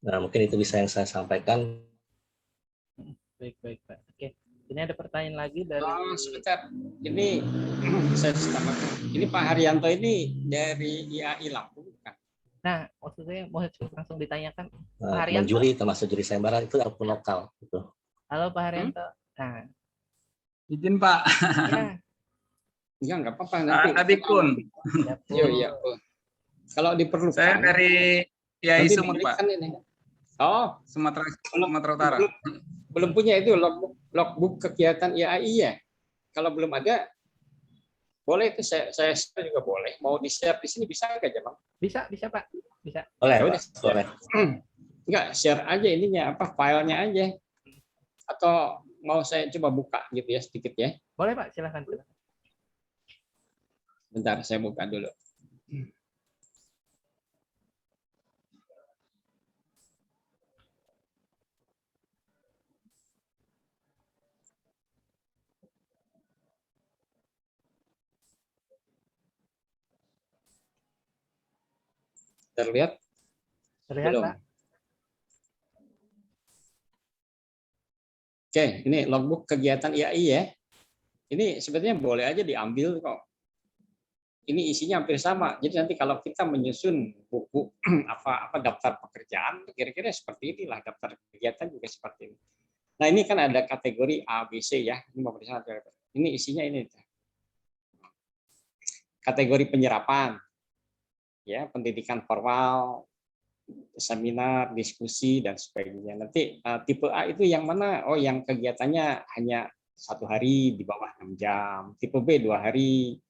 Nah, mungkin itu bisa yang saya sampaikan. Baik Pak. Oke, ini ada pertanyaan lagi dari. Sebentar, ini saya tambahkan. Ini Pak Haryanto ini dari IAI Lampung, bukan? Nah, maksud saya mau langsung ditanyakan. Pak Haryanto. Menjuri termasuk juri sayembara itu akun lokal. Gitu. Halo Pak Haryanto. Nah. Izin Pak. Ya. Enggak apa-apa nanti. Tadi Kun. Iya. Kalau diperlukan. Saya dari IAI Sumut Pak. Ini. Oh, Sumatera Utara. Belum punya itu logbook kegiatan IAI ya. Kalau belum ada, boleh itu saya share juga boleh. Mau di-share di sini bisa nggak aja Bang? Bisa Pak. Bisa. Boleh. Enggak, share aja ininya filenya aja. Atau mau saya coba buka gitu ya sedikit ya. Boleh Pak, silakan. Bentar, saya buka dulu. Terlihat? Terlihat Belum. Pak. Oke, ini logbook kegiatan IAI ya. Ini sebenarnya boleh aja diambil kok. Ini isinya hampir sama. Jadi nanti kalau kita menyusun buku apa daftar pekerjaan, kira-kira seperti inilah daftar kegiatan juga seperti ini. Nah ini kan ada kategori A, B, C ya. Ini isinya ini. Kategori penyerapan, ya pendidikan formal, seminar, diskusi dan sebagainya. Nanti tipe A itu yang mana? Oh, yang kegiatannya hanya 1 hari di bawah 6 jam. Tipe B 2 hari.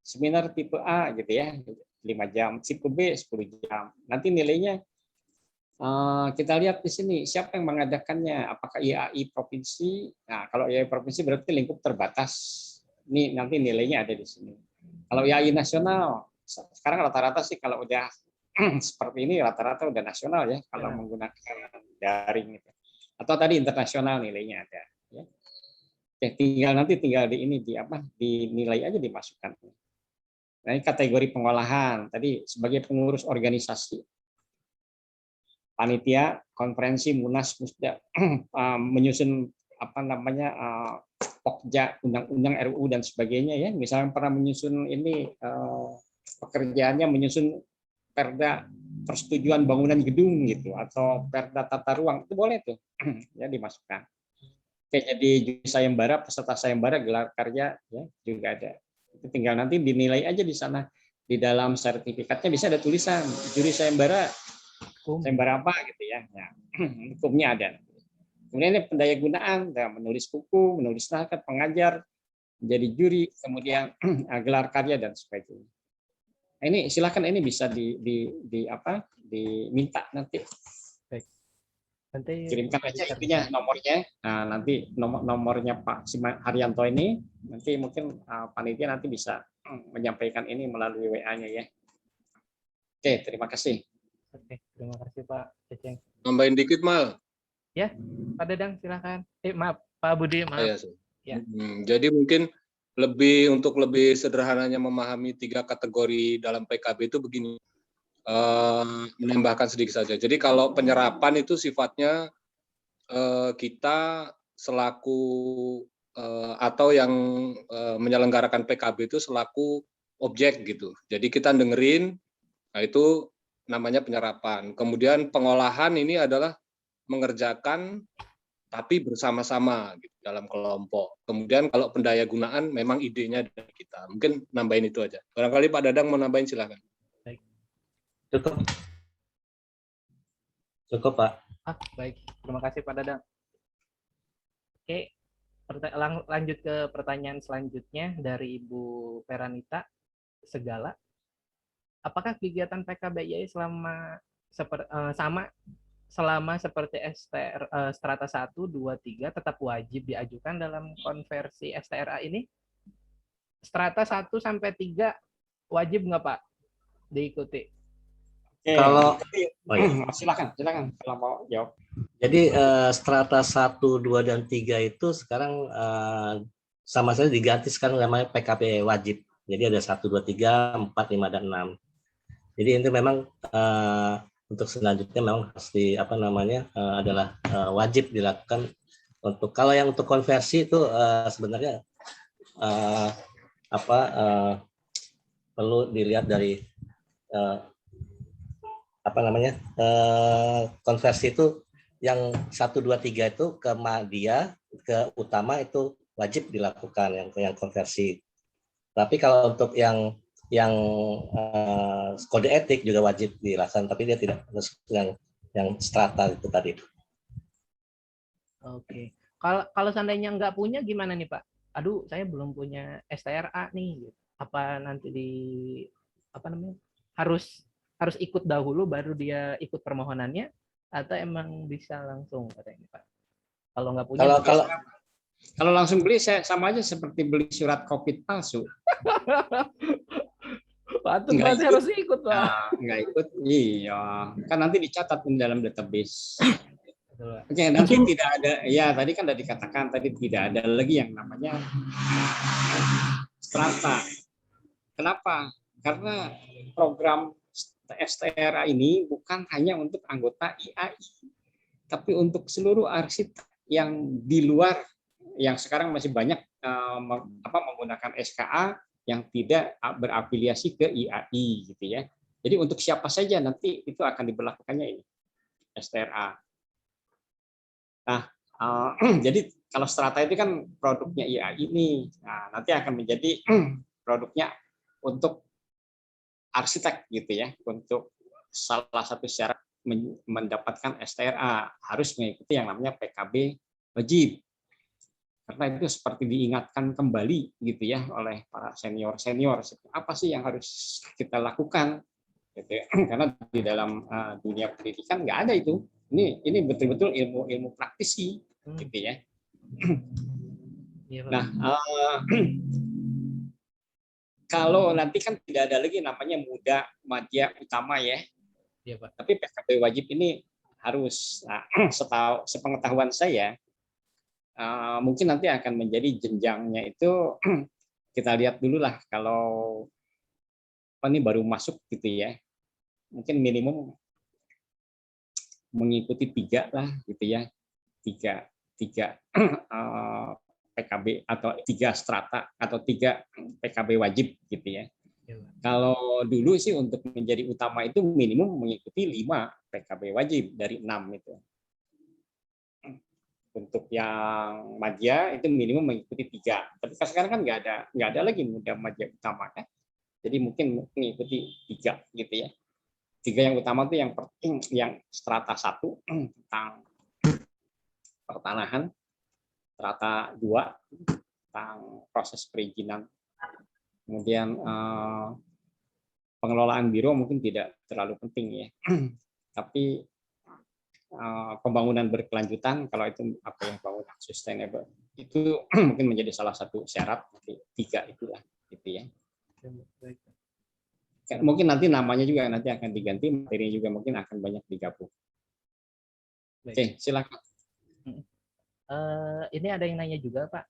Seminar tipe A gitu ya, 5 jam. Tipe B 10 jam. Nanti nilainya kita lihat di sini siapa yang mengadakannya. Apakah IAI provinsi? Nah, kalau IAI provinsi berarti lingkup terbatas. Ini nanti nilainya ada di sini. Kalau IAI nasional, sekarang rata-rata sih kalau udah seperti ini rata-rata udah nasional ya kalau menggunakan daring gitu. Atau tadi internasional nilainya ada ya. Oke, tinggal dinilai aja dimasukkan. Nah, ini kategori pengolahan tadi sebagai pengurus organisasi panitia konferensi munas musda menyusun pokja undang-undang RUU dan sebagainya ya, misalnya pernah menyusun ini pekerjaannya menyusun perda persetujuan bangunan gedung gitu atau perda tata ruang, itu boleh tuh ya dimasukkan. Oke, jadi juri sayembara, peserta sayembara, gelar karya ya juga ada. Itu tinggal nanti dinilai aja di sana. Di dalam sertifikatnya bisa ada tulisan juri sayembara apa gitu ya. Nah, hukumnya ada. Kemudian ini pendayagunaan, menulis buku, menulis naskah, pengajar, menjadi juri, kemudian gelar karya dan sebagainya. Nah, ini silakan ini bisa diminta nanti. Baik. Nanti kirimkan aja intinya nomornya. Nah, nanti nomornya Pak Haryanto ini nanti mungkin panitia nanti bisa menyampaikan ini melalui WA-nya ya. Oke, terima kasih. Oke, terima kasih Pak Ceceng. Nambahin dikit Mal. Ya, Pak Dadang silakan. Maaf, Pak Budi, maaf. Ya. Jadi mungkin untuk lebih sederhananya memahami 3 kategori dalam PKB itu begini. Menambahkan sedikit saja. Jadi kalau penyerapan itu sifatnya kita selaku atau yang menyelenggarakan PKB itu selaku objek gitu. Jadi kita dengerin, nah itu namanya penyerapan. Kemudian pengolahan ini adalah mengerjakan tapi bersama-sama gitu, dalam kelompok. Kemudian kalau pendayagunaan memang idenya dari kita. Mungkin nambahin itu aja. Barangkali Pak Dadang mau nambahin silakan. Cukup. Cukup, Pak. Baik. Terima kasih Pak Dadang. Oke, lanjut ke pertanyaan selanjutnya dari Ibu Peranita Segala. Apakah kegiatan PKBIAI selama seperti strata 1, 2, 3 tetap wajib diajukan dalam konversi STRA ini? Strata 1 sampai 3 wajib nggak Pak diikuti? Oke, Kalau silakan kalau mau jawab. jadi strata 1, 2 dan 3 itu sekarang sama saja diganti sekarang namanya PKB wajib. Jadi ada 1, 2, 3, 4, 5 dan 6. Jadi itu memang untuk selanjutnya memang pasti adalah wajib dilakukan untuk kalau yang untuk konversi itu sebenarnya perlu dilihat dari konversi itu yang 1, 2, 3 itu ke Madya, ke utama itu wajib dilakukan yang konversi. Tapi kalau untuk yang kode etik juga wajib dilaksanakan, tapi dia tidak yang strata itu tadi. Oke. Kalau seandainya nggak punya gimana nih Pak? Aduh, saya belum punya STRA nih. Apa nanti harus ikut dahulu baru dia ikut permohonannya, atau emang bisa langsung katanya Pak? Kalau nggak punya. Kalau langsung beli sama aja seperti beli surat COVID palsu. Patut berarti harus ikut Pak. Nah, nggak ikut, iya. Kan nanti dicatat di dalam database. Oke, nanti tidak ada, ya tadi kan sudah dikatakan tadi tidak ada lagi yang namanya strata. Kenapa? Karena program STRA ini bukan hanya untuk anggota IAI, tapi untuk seluruh arsitek yang di luar, yang sekarang masih banyak menggunakan SKA yang tidak berafiliasi ke IAI gitu ya. Jadi untuk siapa saja nanti itu akan diberlakukannya ini STRA. Nah, jadi kalau strata itu kan produknya IAI ini, nah, nanti akan menjadi produknya untuk arsitek gitu ya. Untuk salah satu syarat mendapatkan STRA harus mengikuti yang namanya PKB wajib. Karena itu seperti diingatkan kembali gitu ya oleh para senior apa sih yang harus kita lakukan gitu ya. Karena di dalam dunia pendidikan nggak ada itu. Ini betul-betul ilmu praktisi gitu ya. Nah, kalau nanti kan tidak ada lagi namanya muda, madya, utama ya. Iya, Pak. Tapi PKB wajib ini harus sepengetahuan saya mungkin nanti akan menjadi jenjangnya itu kita lihat dulu lah kalau ini baru masuk gitu ya, mungkin minimum mengikuti 3 lah gitu ya, 3 PKB atau 3 strata atau 3 PKB wajib gitu ya. Kalau dulu sih untuk menjadi utama itu minimum mengikuti 5 PKB wajib dari 6 itu. Untuk yang madya itu minimum mengikuti 3. Tapi sekarang kan nggak ada lagi muda madya utama kan. Jadi mungkin mengikuti 3 gitu ya. 3 yang utama itu yang penting yang strata 1 tentang pertanahan, strata 2 tentang proses perizinan. Kemudian pengelolaan biro mungkin tidak terlalu penting ya. Tapi pembangunan berkelanjutan, kalau itu apa yang bangunan sustainable itu mungkin menjadi salah satu syarat, 3 itulah gitu ya. Mungkin nanti namanya juga nanti akan diganti, materinya juga mungkin akan banyak digabung. Oke, silakan. Ini ada yang nanya juga Pak.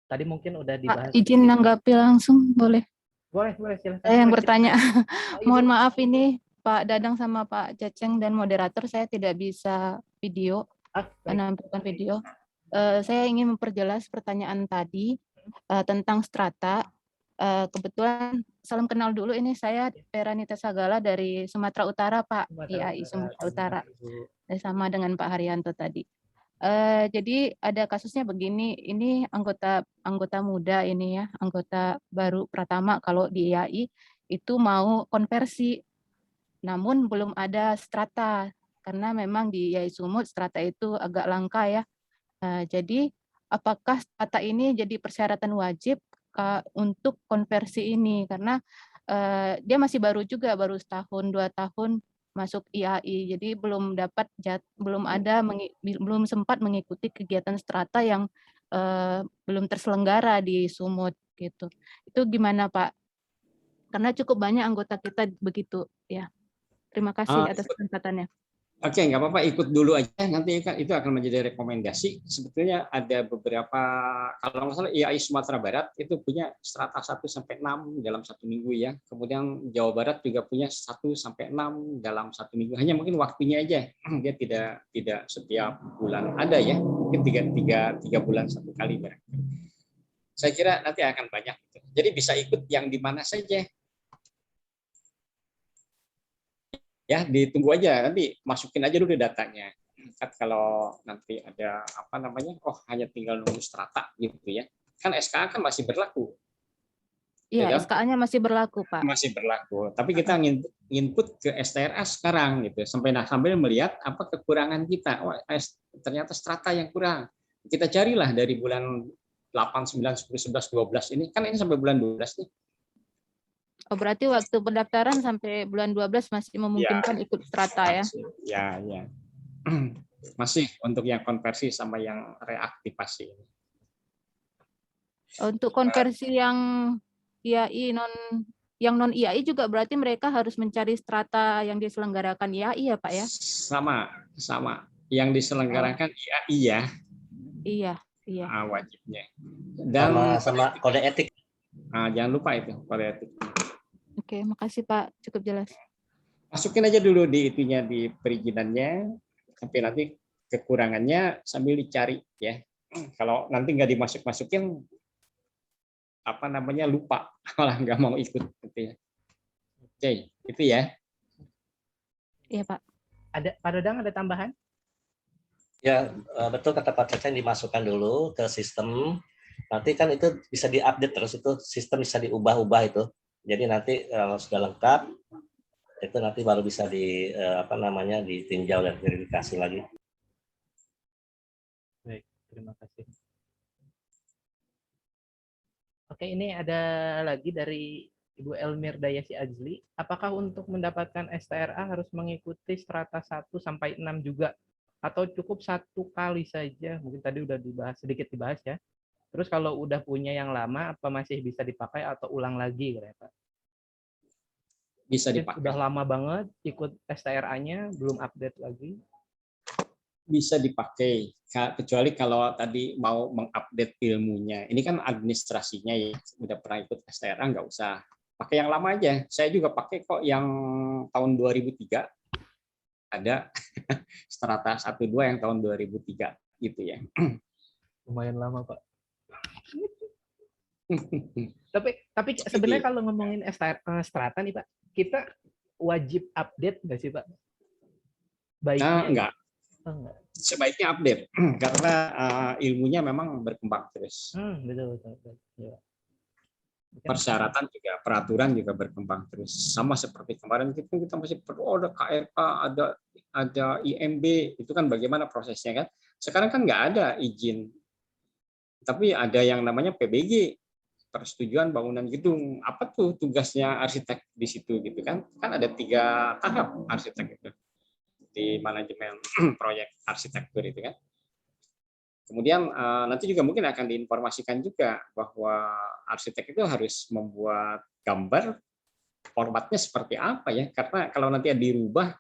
Tadi mungkin udah dibahas. Pak, izin menanggapi langsung boleh? Boleh silakan. Saya yang bertanya. Mohon maaf ini Pak Dadang sama Pak Ceceng dan moderator, saya tidak bisa video, menampilkan video. Saya ingin memperjelas pertanyaan tadi tentang strata. Kebetulan salam kenal dulu, ini saya Peranita Sagala dari Sumatera Utara Pak, IAI Sumatera Utara, sama dengan Pak Haryanto tadi. Jadi ada kasusnya begini, ini anggota muda ini ya, anggota baru Pratama kalau di IAI itu mau konversi, namun belum ada strata karena memang di IAI Sumut strata itu agak langka ya. Jadi apakah strata ini jadi persyaratan wajib untuk konversi ini, karena dia masih baru juga, baru setahun 2 tahun masuk IAI, jadi belum sempat mengikuti kegiatan strata yang belum terselenggara di Sumut gitu. Itu gimana Pak? Karena cukup banyak anggota kita begitu ya. Terima kasih atas kesempatannya. Oke, nggak apa-apa, ikut dulu aja. Nanti itu akan menjadi rekomendasi. Sebetulnya ada beberapa, kalau nggak salah IAI Sumatera Barat itu punya strata 1 sampai 6 dalam 1 minggu ya. Kemudian Jawa Barat juga punya 1 sampai 6 dalam 1 minggu. Hanya mungkin waktunya aja. Dia tidak setiap bulan ada ya. Mungkin tiga bulan 1 kali barangkali. Saya kira nanti akan banyak. Jadi bisa ikut yang di mana saja. Ya, ditunggu aja, nanti masukin aja dulu datanya. Kan kalau nanti ada hanya tinggal nunggu strata gitu ya. Kan SKA kan masih berlaku. Iya, Ya kan? SKA-nya masih berlaku, Pak. Masih berlaku. Tapi kita input ke STRA sekarang gitu. Sambil melihat apa kekurangan kita. Oh, ternyata strata yang kurang. Kita carilah dari bulan 8, 9, 10, 11, 12 ini. Kan ini sampai bulan 12 nih. Oh, berarti waktu pendaftaran sampai bulan 12 masih memungkinkan ikut strata ya? Ya. Masih untuk yang konversi sama yang reaktivasi. Untuk konversi yang IAI non IAI juga berarti mereka harus mencari strata yang diselenggarakan IAI ya Pak ya? Sama. Yang diselenggarakan IAI ya. Iya. Wajibnya. Dan sama kode etik. Jangan lupa itu kode etik. Oke, makasih Pak, cukup jelas. Masukin aja dulu di perizinannya, sampai nanti kekurangannya sambil dicari ya. Kalau nanti nggak dimasuk-masukin, lupa, malah nggak mau ikut gitu ya. Oke, itu ya. Iya Pak. Pak Dadang ada tambahan? Ya, betul kata Pak Ceceng, dimasukkan dulu ke sistem. Nanti kan itu bisa diupdate terus, itu sistem bisa diubah-ubah itu. Jadi nanti kalau sudah lengkap, itu nanti baru bisa ditinjau dan verifikasi lagi. Baik, terima kasih. Oke, ini ada lagi dari Ibu Elmir Dayasi Ajli. Apakah untuk mendapatkan STRA harus mengikuti strata 1 sampai 6 juga? Atau cukup 1 kali saja? Mungkin tadi udah sedikit dibahas ya. Terus kalau udah punya yang lama, apa masih bisa dipakai atau ulang lagi, Pak? Bisa dipakai. Udah lama banget ikut STRA-nya, belum update lagi. Bisa dipakai, kecuali kalau tadi mau mengupdate ilmunya. Ini kan administrasinya ya, udah pernah ikut STRA nggak usah. Pakai yang lama aja. Saya juga pakai kok yang tahun 2003. Ada strata 1-2 yang tahun 2003 gitu ya. Lumayan lama, Pak. tapi sebenarnya kalau ngomongin strata nih Pak, kita wajib update nggak sih Pak? Baiknya enggak. Sebaiknya update karena ilmunya memang berkembang terus. Betul. Ya. Persyaratan juga, peraturan juga berkembang terus. Sama seperti kemarin kita masih perlu ada KRK, ada IMB, itu kan bagaimana prosesnya kan? Sekarang kan nggak ada izin, tapi ada yang namanya PBG, persetujuan bangunan gedung. Apa tuh tugasnya arsitek di situ gitu kan? Kan ada 3 tahap arsitek itu di manajemen proyek arsitektur itu kan. Kemudian nanti juga mungkin akan diinformasikan juga bahwa arsitek itu harus membuat gambar formatnya seperti apa ya, karena kalau nanti dirubah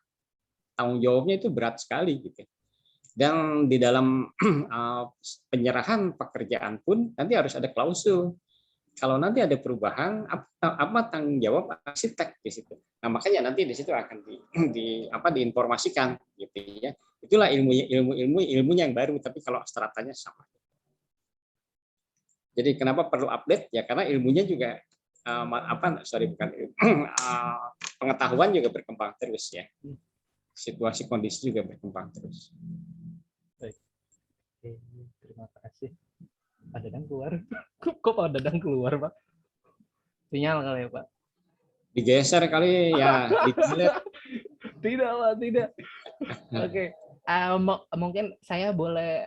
tanggung jawabnya itu berat sekali gitu. Dan di dalam penyerahan pekerjaan pun nanti harus ada klausul. Kalau nanti ada perubahan, apa tanggung jawab arsitek di situ. Nah, makanya nanti di situ akan diinformasikan gitu ya. Itulah ilmunya yang baru, tapi kalau stratanya sama. Jadi kenapa perlu update? Ya karena ilmunya juga pengetahuan juga berkembang terus ya. Situasi kondisi juga berkembang terus. Baik. Terima kasih. Pak Dadang keluar. Kok Pak Dadang keluar, Pak? Sinyal kali ya, Pak? Digeser kali ya, di delete. Tidak, Pak, tidak. Oke, mungkin saya boleh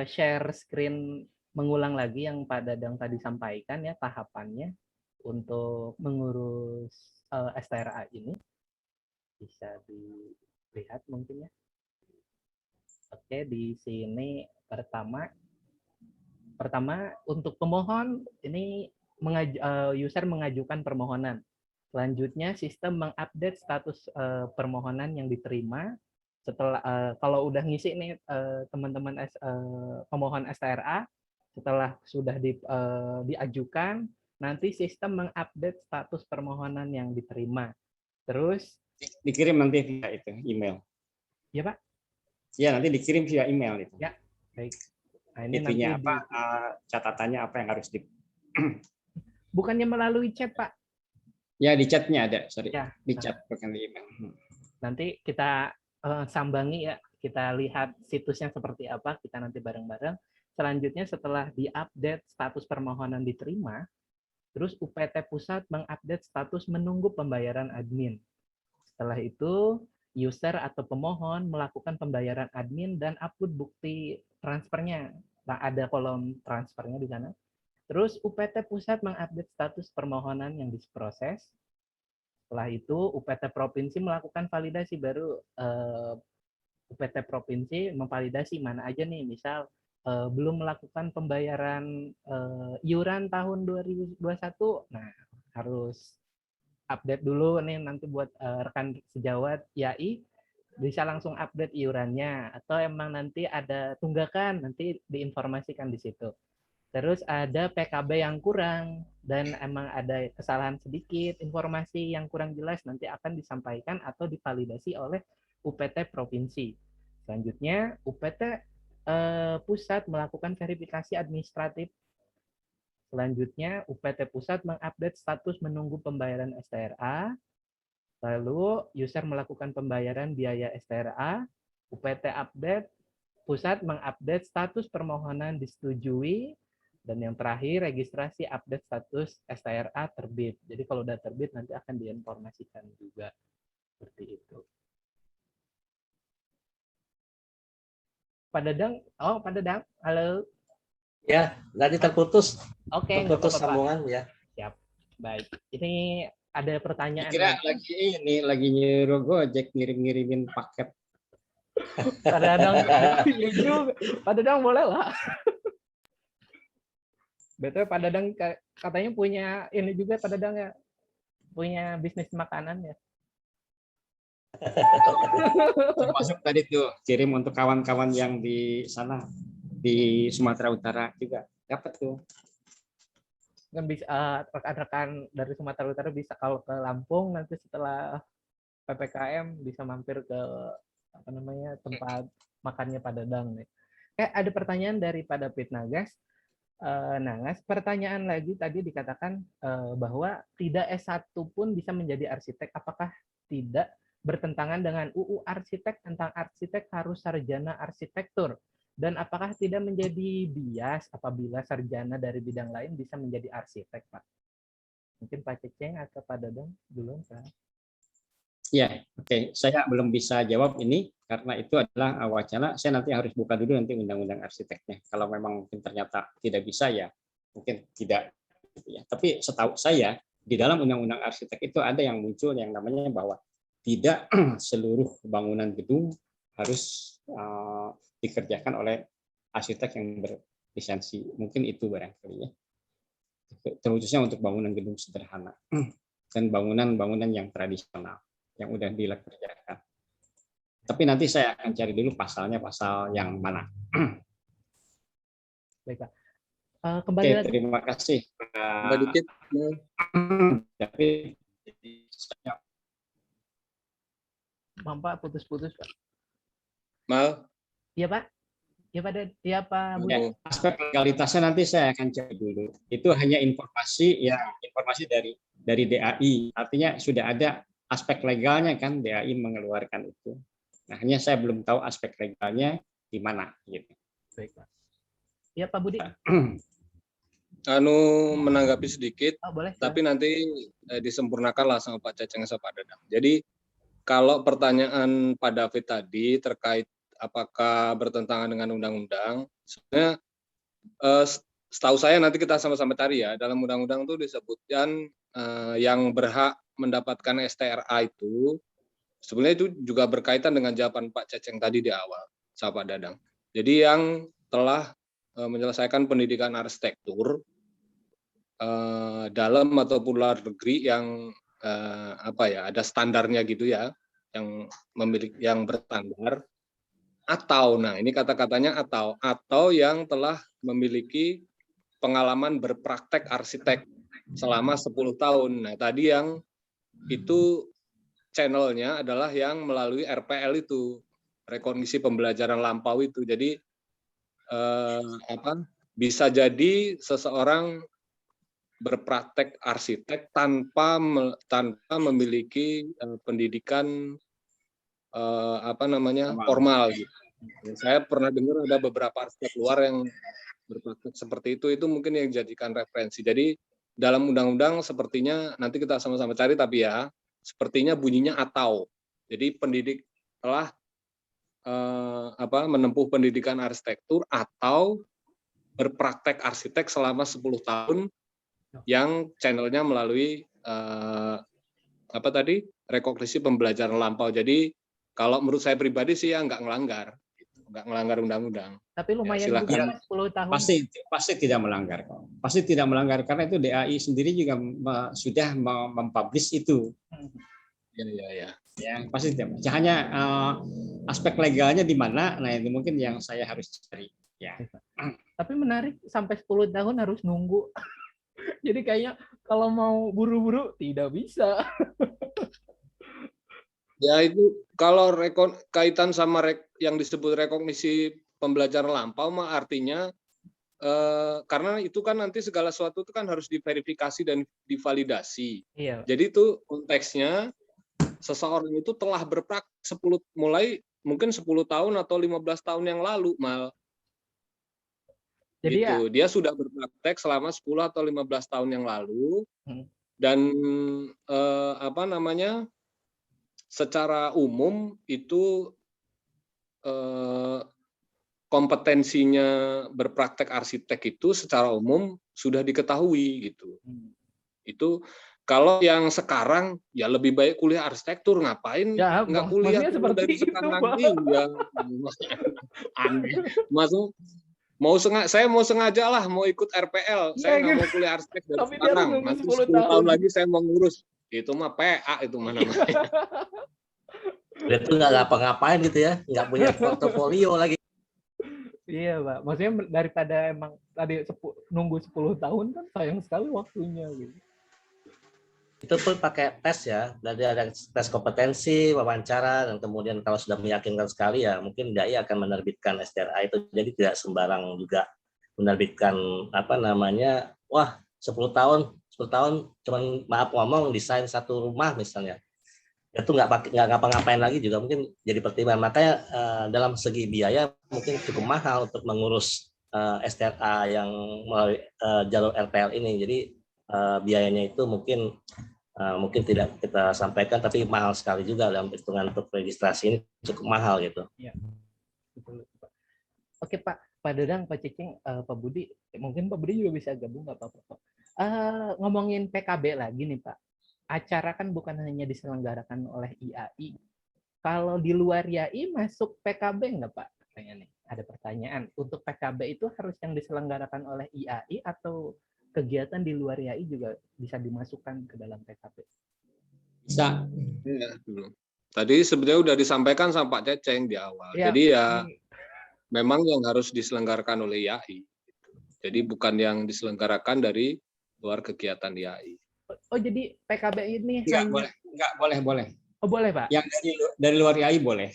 share screen mengulang lagi yang Pak Dadang tadi sampaikan ya tahapannya untuk mengurus STRA ini. Bisa dilihat mungkin ya. Oke, di sini pertama untuk pemohon ini user mengajukan permohonan. Selanjutnya sistem mengupdate status permohonan yang diterima. Setelah kalau udah ngisi nih teman-teman pemohon STRA, setelah sudah diajukan, nanti sistem mengupdate status permohonan yang diterima. Terus Dikirim nanti via itu email. ya Pak? Ya, nanti dikirim via email itu. Ya, baik. Nah, ini Itunya nanti apa? Catatannya apa yang harus di? bukannya melalui chat Pak? Ya, di chatnya ada, sorry. Ya, Di chat bukan di email. nanti kita sambangi ya, kita lihat situsnya seperti apa, kita nanti bareng-bareng. Selanjutnya setelah diupdate status permohonan diterima, terus UPT Pusat mengupdate status menunggu pembayaran admin. Setelah itu, user atau pemohon melakukan pembayaran admin dan upload bukti transfernya. Nah, ada kolom transfernya di sana. Terus UPT Pusat mengupdate status permohonan yang diproses. Setelah itu, UPT Provinsi melakukan validasi baru. UPT Provinsi memvalidasi mana aja nih, misal belum melakukan pembayaran iuran tahun 2021, nah harus update dulu nih nanti buat rekan sejawat YAI bisa langsung update iurannya, atau emang nanti ada tunggakan nanti diinformasikan di situ. Terus ada PKB yang kurang dan emang ada kesalahan sedikit, informasi yang kurang jelas nanti akan disampaikan atau divalidasi oleh UPT Provinsi. Selanjutnya UPT Pusat melakukan verifikasi administratif. Selanjutnya UPT Pusat mengupdate status menunggu pembayaran STRA. Lalu user melakukan pembayaran biaya STRA. UPT update Pusat mengupdate status permohonan disetujui. Dan yang terakhir, registrasi update status STRA terbit. Jadi kalau udah terbit, nanti akan diinformasikan juga. Seperti itu. Pak Dadang, Pak Dadang, halo. Ya, tadi terputus. Oke, Terputus sambungan ya. Siap. Baik. Ini ada pertanyaan. Kira lagi nyuruh Gojek ngirim-ngirimin paket. Pak Dadang, Pak Dadang boleh lah. Betul, Pak Dadang katanya punya ini juga, Pak Dadang ya, punya bisnis makanan ya. Termasuk tadi tuh kirim untuk kawan-kawan yang di sana di Sumatera Utara juga dapat tuh. Kan bisa rekan-rekan dari Sumatera Utara bisa kalau ke Lampung nanti setelah PPKM bisa mampir ke tempat makannya Pak Dadang nih. Ada pertanyaan dari Pak David Nagas. Nangas, pertanyaan lagi tadi dikatakan bahwa tidak S1 pun bisa menjadi arsitek. Apakah tidak bertentangan dengan UU Arsitek tentang arsitek harus sarjana arsitektur? Dan apakah tidak menjadi bias apabila sarjana dari bidang lain bisa menjadi arsitek, Pak? Mungkin Pak Ceceng atau Pak Dadang dulu. Ya, oke. Saya belum bisa jawab ini karena itu adalah wacana. Saya nanti harus buka dulu nanti undang-undang arsiteknya. Kalau memang mungkin ternyata tidak bisa ya, mungkin tidak. Ya. Tapi setahu saya di dalam undang-undang arsitek itu ada yang muncul yang namanya bahwa tidak seluruh bangunan gedung harus dikerjakan oleh arsitek yang berlisensi. Mungkin itu barangkali ya. Terkhususnya untuk bangunan gedung sederhana dan bangunan-bangunan yang tradisional yang udah dikerjakan. Tapi nanti saya akan cari dulu pasalnya, pasal yang mana. Baik, Pak. Kembali lagi. Terima kasih. Mbak Dikit. Tapi Pak, putus-putus, Pak. Mal. Iya, Pak. Iya, Pak. Iya, Pak Budi. Ya, aspek legalitasnya nanti saya akan cari dulu. Itu hanya informasi dari DAI. Artinya sudah ada aspek legalnya kan, DAI mengeluarkan itu. Nah, hanya saya belum tahu aspek legalnya di mana gitu. Baik, Pak. Iya, Pak Budi. Menanggapi sedikit, boleh. tapi nanti disempurnakan lah sama Pak Ceceng sama Pak Dadang. Jadi kalau pertanyaan Pak David tadi terkait apakah bertentangan dengan undang-undang, sebenarnya setahu saya nanti kita sama-sama cari ya, dalam undang-undang itu disebutkan yang berhak mendapatkan STRA itu sebenarnya itu juga berkaitan dengan jawaban Pak Ceceng tadi di awal, sahabat Dadang. Jadi yang telah menyelesaikan pendidikan arsitektur dalam ataupun luar negeri yang ada standarnya gitu ya, yang memiliki yang berstandar, atau nah ini kata-katanya atau yang telah memiliki pengalaman berpraktek arsitek selama 10 tahun. Nah, tadi yang itu channelnya adalah yang melalui RPL itu, rekognisi pembelajaran lampau itu. Jadi bisa jadi seseorang berpraktek arsitek tanpa memiliki pendidikan formal gitu. Saya pernah dengar ada beberapa arsitek luar yang berpraktek seperti itu mungkin yang dijadikan referensi. Jadi dalam undang-undang sepertinya nanti kita sama-sama cari, tapi ya sepertinya bunyinya atau. Jadi pendidik telah menempuh pendidikan arsitektur atau berpraktek arsitek selama 10 tahun yang channelnya melalui rekognisi pembelajaran lampau. Jadi kalau menurut saya pribadi sih ya nggak melanggar undang-undang. Tapi lumayan ya, juga 10 tahun. Pasti tidak melanggar kok. Pasti tidak melanggar karena itu DAI sendiri juga sudah mempublish itu. Ya. Ya, pasti tidak. Hanya aspek legalnya di mana? Nah, itu mungkin yang saya harus cari. Ya. Tapi menarik sampai 10 tahun harus nunggu. Jadi kayaknya kalau mau buru-buru tidak bisa. Ya itu kalau kaitan sama yang disebut rekognisi pembelajaran lampau mah artinya karena itu kan nanti segala sesuatu itu kan harus diverifikasi dan divalidasi. Iya. Jadi itu konteksnya seseorang itu telah berpraktek mulai mungkin 10 tahun atau 15 tahun yang lalu mal. Jadi gitu. Dia sudah berpraktek selama 10 atau 15 tahun yang lalu dan secara umum itu kompetensinya berpraktek arsitek itu secara umum sudah diketahui gitu. Itu kalau yang sekarang ya lebih baik kuliah arsitektur, ngapain ya, nggak kuliah dari sekarang ya. Aneh. Saya mau sengaja lah mau ikut RPL, saya nggak mau kuliah arsitek dari sekarang. Nanti 10 tahun lagi saya mau ngurus. Itu mah PA itu mana namanya. Itu nggak ngapa-ngapain gitu ya, nggak punya portofolio lagi. Iya, Pak. Maksudnya daripada emang tadi nunggu 10 tahun kan sayang sekali waktunya gitu. Itu pun pakai tes ya, dari ada tes kompetensi, wawancara, dan kemudian kalau sudah meyakinkan sekali ya mungkin DAI akan menerbitkan STRA itu. Jadi tidak sembarang juga menerbitkan 10 tahun cuman maaf ngomong desain satu rumah misalnya. Itu nggak ngapa-ngapain lagi juga mungkin jadi pertimbangan. Makanya dalam segi biaya mungkin cukup mahal untuk mengurus STRA yang melalui jalur RPL ini. Jadi biayanya itu mungkin tidak kita sampaikan, tapi mahal sekali juga dalam hitungan untuk registrasi ini cukup mahal gitu. Ya, betul, Pak. Oke Pak Dadang, Pak Ceceng, Pak Budi, mungkin Pak Budi juga bisa gabung nggak apa-apa. Ngomongin PKB lagi nih Pak. Acara kan bukan hanya diselenggarakan oleh IAI. Kalau di luar IAI masuk PKB nggak Pak? Kayaknya nih ada pertanyaan. Untuk PKB itu harus yang diselenggarakan oleh IAI atau kegiatan di luar IAI juga bisa dimasukkan ke dalam PKB? Bisa. Ya, tadi sebenarnya udah disampaikan sama Pak Ceceng di awal. Ya, jadi ya memang yang harus diselenggarakan oleh IAI. Jadi bukan yang diselenggarakan dari luar kegiatan IAI. Oh, jadi PKB ini boleh. Oh, boleh, Pak. Yang dari luar IAI boleh.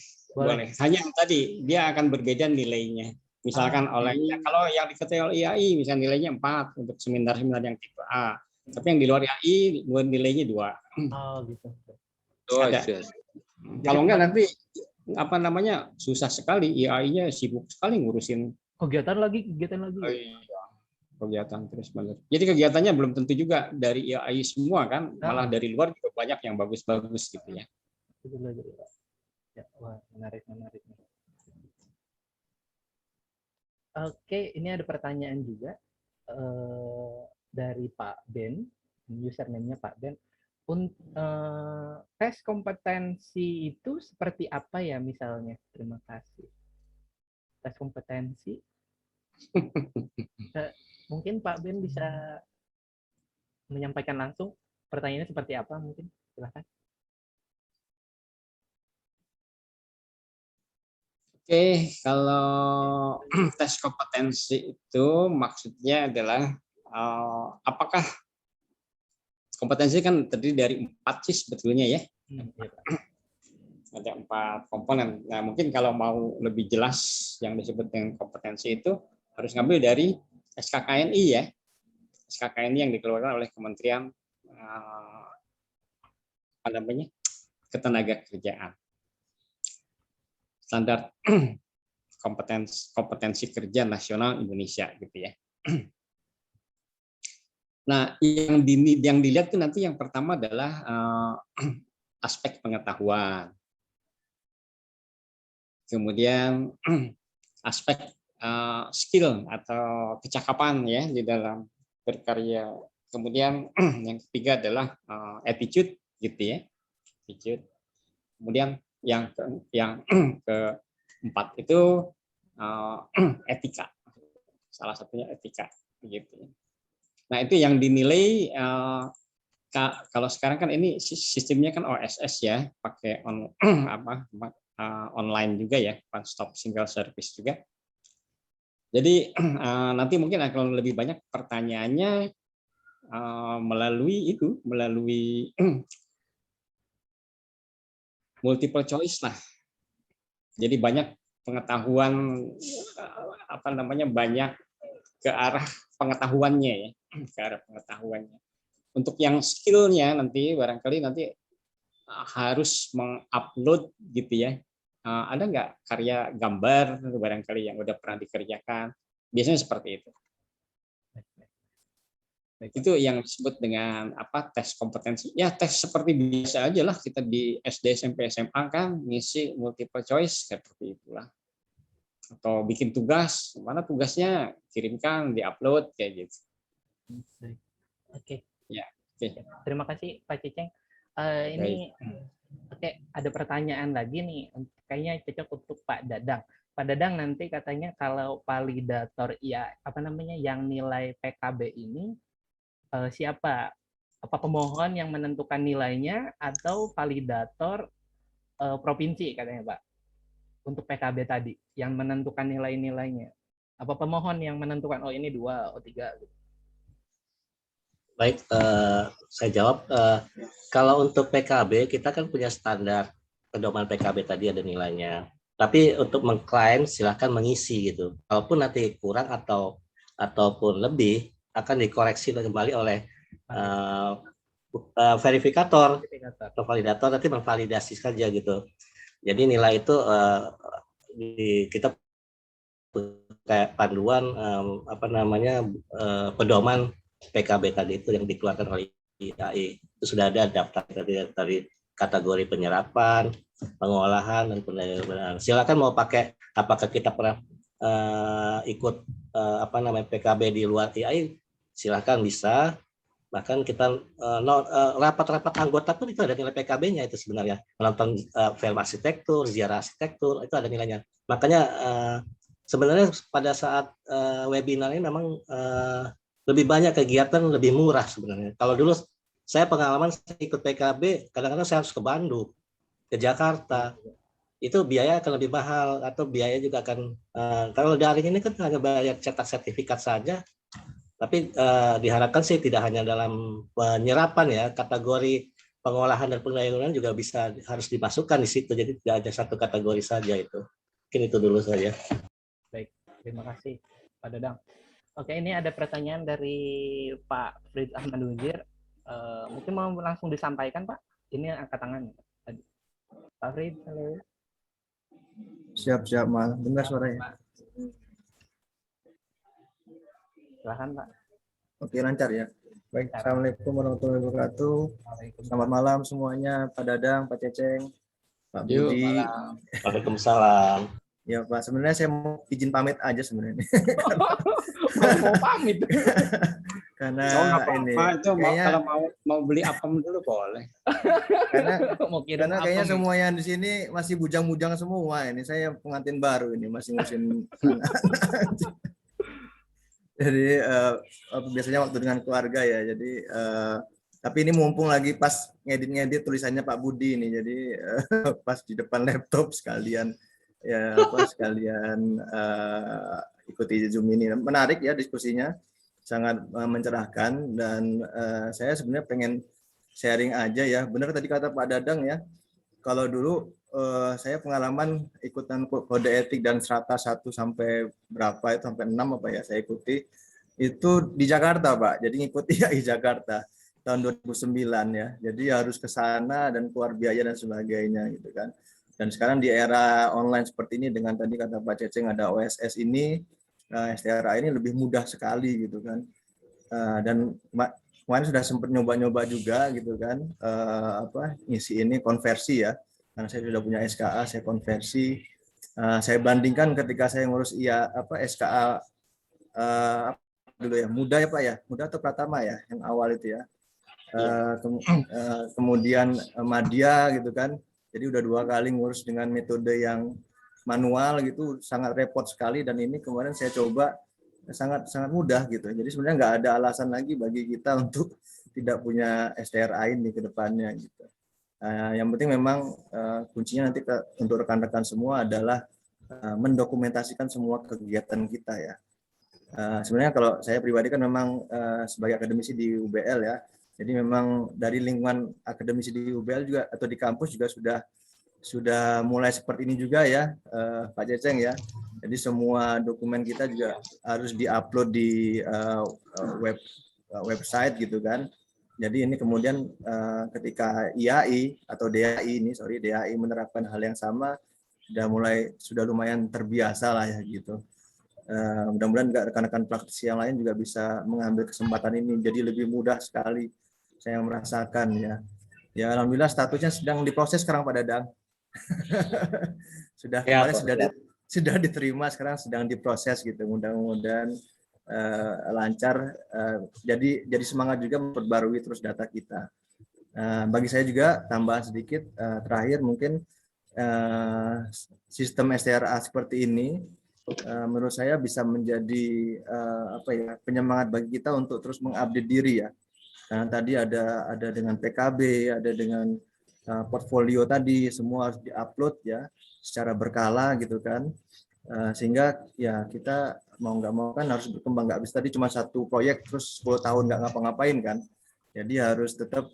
Hanya tadi dia akan berbeda nilainya. Misalkan kalau yang diketahui oleh IAI misalnya nilainya 4 untuk seminar-seminar yang tipe A. Tapi yang di luar IAI nilainya 2. Oh, gitu. Yes. Kalau enggak nanti susah sekali, IAI-nya sibuk sekali ngurusin kegiatan lagi. Oh, iya. Kegiatan terus-menerus. Jadi kegiatannya belum tentu juga dari IAI semua kan, malah dari luar juga banyak yang bagus-bagus gitu ya. Itu dulu Pak. Ya, wah, menarik nih. Oke, ini ada pertanyaan juga dari Pak Ben, username-nya Pak Ben. Tes kompetensi itu seperti apa ya misalnya? Terima kasih. Tes kompetensi, mungkin Pak Ben bisa menyampaikan langsung pertanyaannya seperti apa mungkin? Silakan. Oke, kalau tes kompetensi itu maksudnya adalah apakah kompetensi kan terdiri dari 4 sih sebetulnya ya. Iya, Pak. Ada 4 komponen. Nah, mungkin kalau mau lebih jelas yang disebut dengan kompetensi itu harus ngambil dari SKKNI ya. SKKNI yang dikeluarkan oleh Kementerian Ketenagakerjaan. Standar kompetensi kerja nasional Indonesia gitu ya. Nah, yang dilihat itu nanti yang pertama adalah aspek pengetahuan. Kemudian aspek skill atau kecakapan ya di dalam berkarya. Kemudian yang ketiga adalah attitude gitu ya. Attitude. Kemudian yang keempat itu etika. Salah satunya etika gitu. Nah, itu yang dinilai kalau sekarang kan ini sistemnya kan OSS ya, pakai online juga ya, one stop single service juga. Jadi nanti mungkin akan lebih banyak pertanyaannya melalui multiple choice lah. Jadi banyak pengetahuan banyak ke arah pengetahuannya ya, ke arah pengetahuannya. Untuk yang skillnya nanti barangkali harus mengupload gitu ya. Ada nggak karya gambar barangkali yang udah pernah dikerjakan? Biasanya seperti itu. Itu yang disebut dengan tes kompetensi. Ya tes seperti biasa aja lah kita di SD, SMP, SMA kan ngisi multiple choice seperti itulah. Atau bikin tugas, mana tugasnya kirimkan, diupload kayak gitu. Oke. Ya. Oke. Terima kasih Pak Ceceng. Ini ada pertanyaan lagi nih, kayaknya cocok untuk Pak Dadang. Pak Dadang nanti katanya kalau validator yang nilai PKB ini siapa? Apa pemohon yang menentukan nilainya atau validator provinsi katanya Pak? Untuk PKB tadi yang menentukan nilai-nilainya. Apa pemohon yang menentukan ini 2, 3 gitu. Baik, saya jawab. Kalau untuk PKB kita kan punya standar pedoman PKB tadi ada nilainya. Tapi untuk mengklaim silahkan mengisi gitu. Kalaupun nanti kurang ataupun lebih akan dikoreksi kembali oleh verifikator atau validator, nanti memvalidasi saja gitu. Jadi nilai itu kita kayak panduan pedoman PKB tadi itu yang dikeluarkan oleh IAI. Itu sudah ada daftar tadi kategori penyerapan, pengolahan dan penelitian. Silakan mau pakai apakah kita pernah ikut PKB di luar IAI, silakan bisa. Bahkan kita rapat-rapat anggota pun itu ada nilai PKB-nya itu sebenarnya. Menonton film arsitektur, ziarah arsitektur itu ada nilainya. Makanya sebenarnya pada saat webinar ini memang lebih banyak kegiatan lebih murah sebenarnya. Kalau dulu saya pengalaman saya ikut PKB, kadang-kadang saya harus ke Bandung, ke Jakarta. Itu biaya akan lebih mahal atau biaya juga akan kalau daring ini kan hanya bayar cetak sertifikat saja. Tapi diharapkan sih tidak hanya dalam penyerapan ya, kategori pengolahan dan pengelolaan juga harus dimasukkan di situ. Jadi tidak ada satu kategori saja itu. Mungkin itu dulu saja. Baik, terima kasih Pak Dadang. Oke, ini ada pertanyaan dari Pak Frid Ahmad Wazir. Mungkin mau langsung disampaikan Pak? Ini angkat tangan. Pak Frid, halo. Siap, Mas. Dengar suaranya. Pak. Silahkan Pak. Oke, lancar ya. Baik, Assalamualaikum warahmatullahi wabarakatuh. Selamat malam semuanya, Pak Dadang, Pak Ceceng. Pak Yuk, Budi. malam. Waalaikumsalam. Ya Pak, sebenarnya saya mau izin pamit aja sebenarnya. Mau pamit. Karena Oh, nggak ini apa-apa. Itu kayaknya kalau mau beli apem dulu boleh. Mau kirim karena apa kayaknya nih? semua yang di sini masih bujang-bujang semua. Ini saya pengantin baru ini masih ngurusin. Jadi biasanya waktu dengan keluarga ya. Jadi tapi ini mumpung lagi pas ngedit-ngedit tulisannya Pak Budi ini. Jadi pas di depan laptop sekalian ya sekalian ikuti Zoom ini. Menarik ya diskusinya, sangat mencerahkan, dan saya sebenarnya pengen sharing aja ya. Benar tadi kata Pak Dadang ya. Kalau dulu saya pengalaman ikutan kode etik dan strata 1 sampai berapa itu, sampai 6 apa ya, saya ikuti itu di Jakarta Pak. Jadi ngikuti ya di Jakarta tahun 2009 ya. Jadi harus ke sana dan keluar biaya dan sebagainya gitu kan. Dan sekarang di era online seperti ini dengan tadi kata Pak Ceceng ada OSS ini, STRA ini lebih mudah sekali gitu kan. Dan kemarin sudah sempat nyoba-nyoba juga gitu kan, ngisi ini konversi ya. Karena saya sudah punya SKA, saya konversi. Saya bandingkan ketika saya ngurus SKA dulu ya, muda ya Pak ya, muda atau Pratama ya, yang awal itu ya. Kemudian Madya gitu kan. Jadi udah 2 kali ngurus dengan metode yang manual gitu, sangat repot sekali, dan ini kemarin saya coba sangat mudah gitu. Jadi sebenarnya nggak ada alasan lagi bagi kita untuk tidak punya STRA ini ke depannya gitu. Yang penting memang kuncinya nanti untuk rekan-rekan semua adalah mendokumentasikan semua kegiatan kita ya. Sebenarnya kalau saya pribadi kan memang sebagai akademisi di UBL ya, jadi memang dari lingkungan akademisi di UBL juga atau di kampus juga sudah mulai seperti ini juga ya, Pak Ceceng ya. Jadi semua dokumen kita juga harus diupload di website gitu kan. Jadi ini kemudian ketika IAI atau DAI menerapkan hal yang sama, sudah lumayan terbiasa lah ya gitu. Mudah-mudahan rekan-rekan praktisi yang lain juga bisa mengambil kesempatan ini, jadi lebih mudah sekali saya merasakan ya. Ya alhamdulillah statusnya sedang diproses sekarang Pak Dadang. Kemarin sudah diterima, sekarang sedang diproses gitu. Mudah-mudahan lancar. Jadi semangat juga memperbarui terus data kita. Bagi saya juga tambahan sedikit terakhir mungkin, sistem STRA seperti ini menurut saya bisa menjadi penyemangat bagi kita untuk terus mengupdate diri ya. Karena tadi ada dengan PKB, ada dengan portfolio tadi, semua harus diupload ya secara berkala gitu kan, sehingga ya kita mau nggak mau kan harus berkembang, nggak bisa tadi cuma satu proyek terus 10 tahun nggak ngapa-ngapain kan. Jadi harus tetap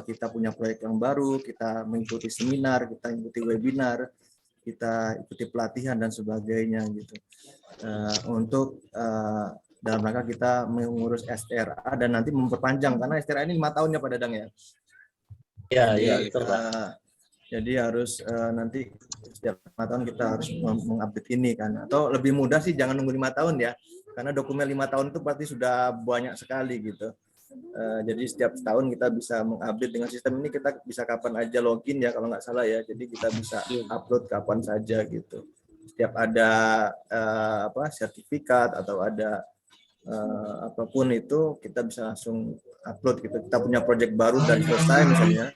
kita punya proyek yang baru, kita mengikuti seminar, kita mengikuti webinar, kita ikuti pelatihan dan sebagainya gitu, untuk dalam rangka kita mengurus STRA dan nanti memperpanjang, karena STRA ini 5 tahun ya Pak Dadang ya. Iya betul Pak. Jadi harus nanti setiap 5 tahun kita harus mengupdate ini kan, atau lebih mudah sih jangan nunggu 5 tahun ya, karena dokumen 5 tahun itu pasti sudah banyak sekali gitu. Jadi setiap tahun kita bisa mengupdate dengan sistem ini, kita bisa kapan aja login ya kalau nggak salah ya, jadi kita bisa upload kapan saja gitu. Setiap ada sertifikat atau ada apapun itu kita bisa langsung upload gitu. Kita punya project baru dan selesai misalnya,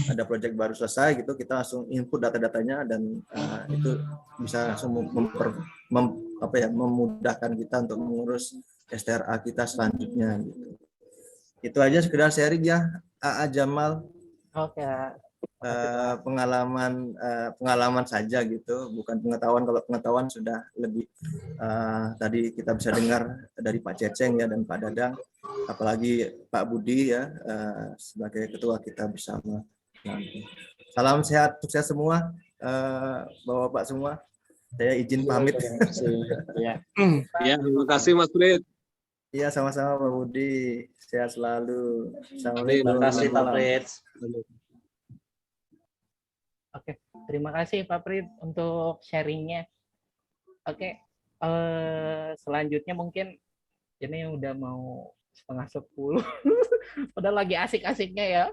ada project baru selesai gitu, kita langsung input data-datanya dan itu bisa langsung memudahkan kita untuk mengurus STRA kita selanjutnya gitu. Itu aja sekedar sharing ya, AA Jamal. Oke. Pengalaman saja gitu, bukan pengetahuan. Kalau pengetahuan sudah lebih tadi kita bisa dengar dari Pak Ceceng ya dan Pak Dadang, apalagi Pak Budi ya sebagai ketua kita bersama. Salam sehat, sukses semua Bapak-bapak semua. Saya izin pamit. Ya, terima kasih Mas Frit. Iya, sama-sama Pak Budi. Sehat selalu. Assalamualaikum. Terima kasih Pak Fritz. Oke, terima kasih Pak Prit untuk sharingnya. Oke, selanjutnya mungkin ini udah mau 9:30. Udah lagi asik-asiknya ya.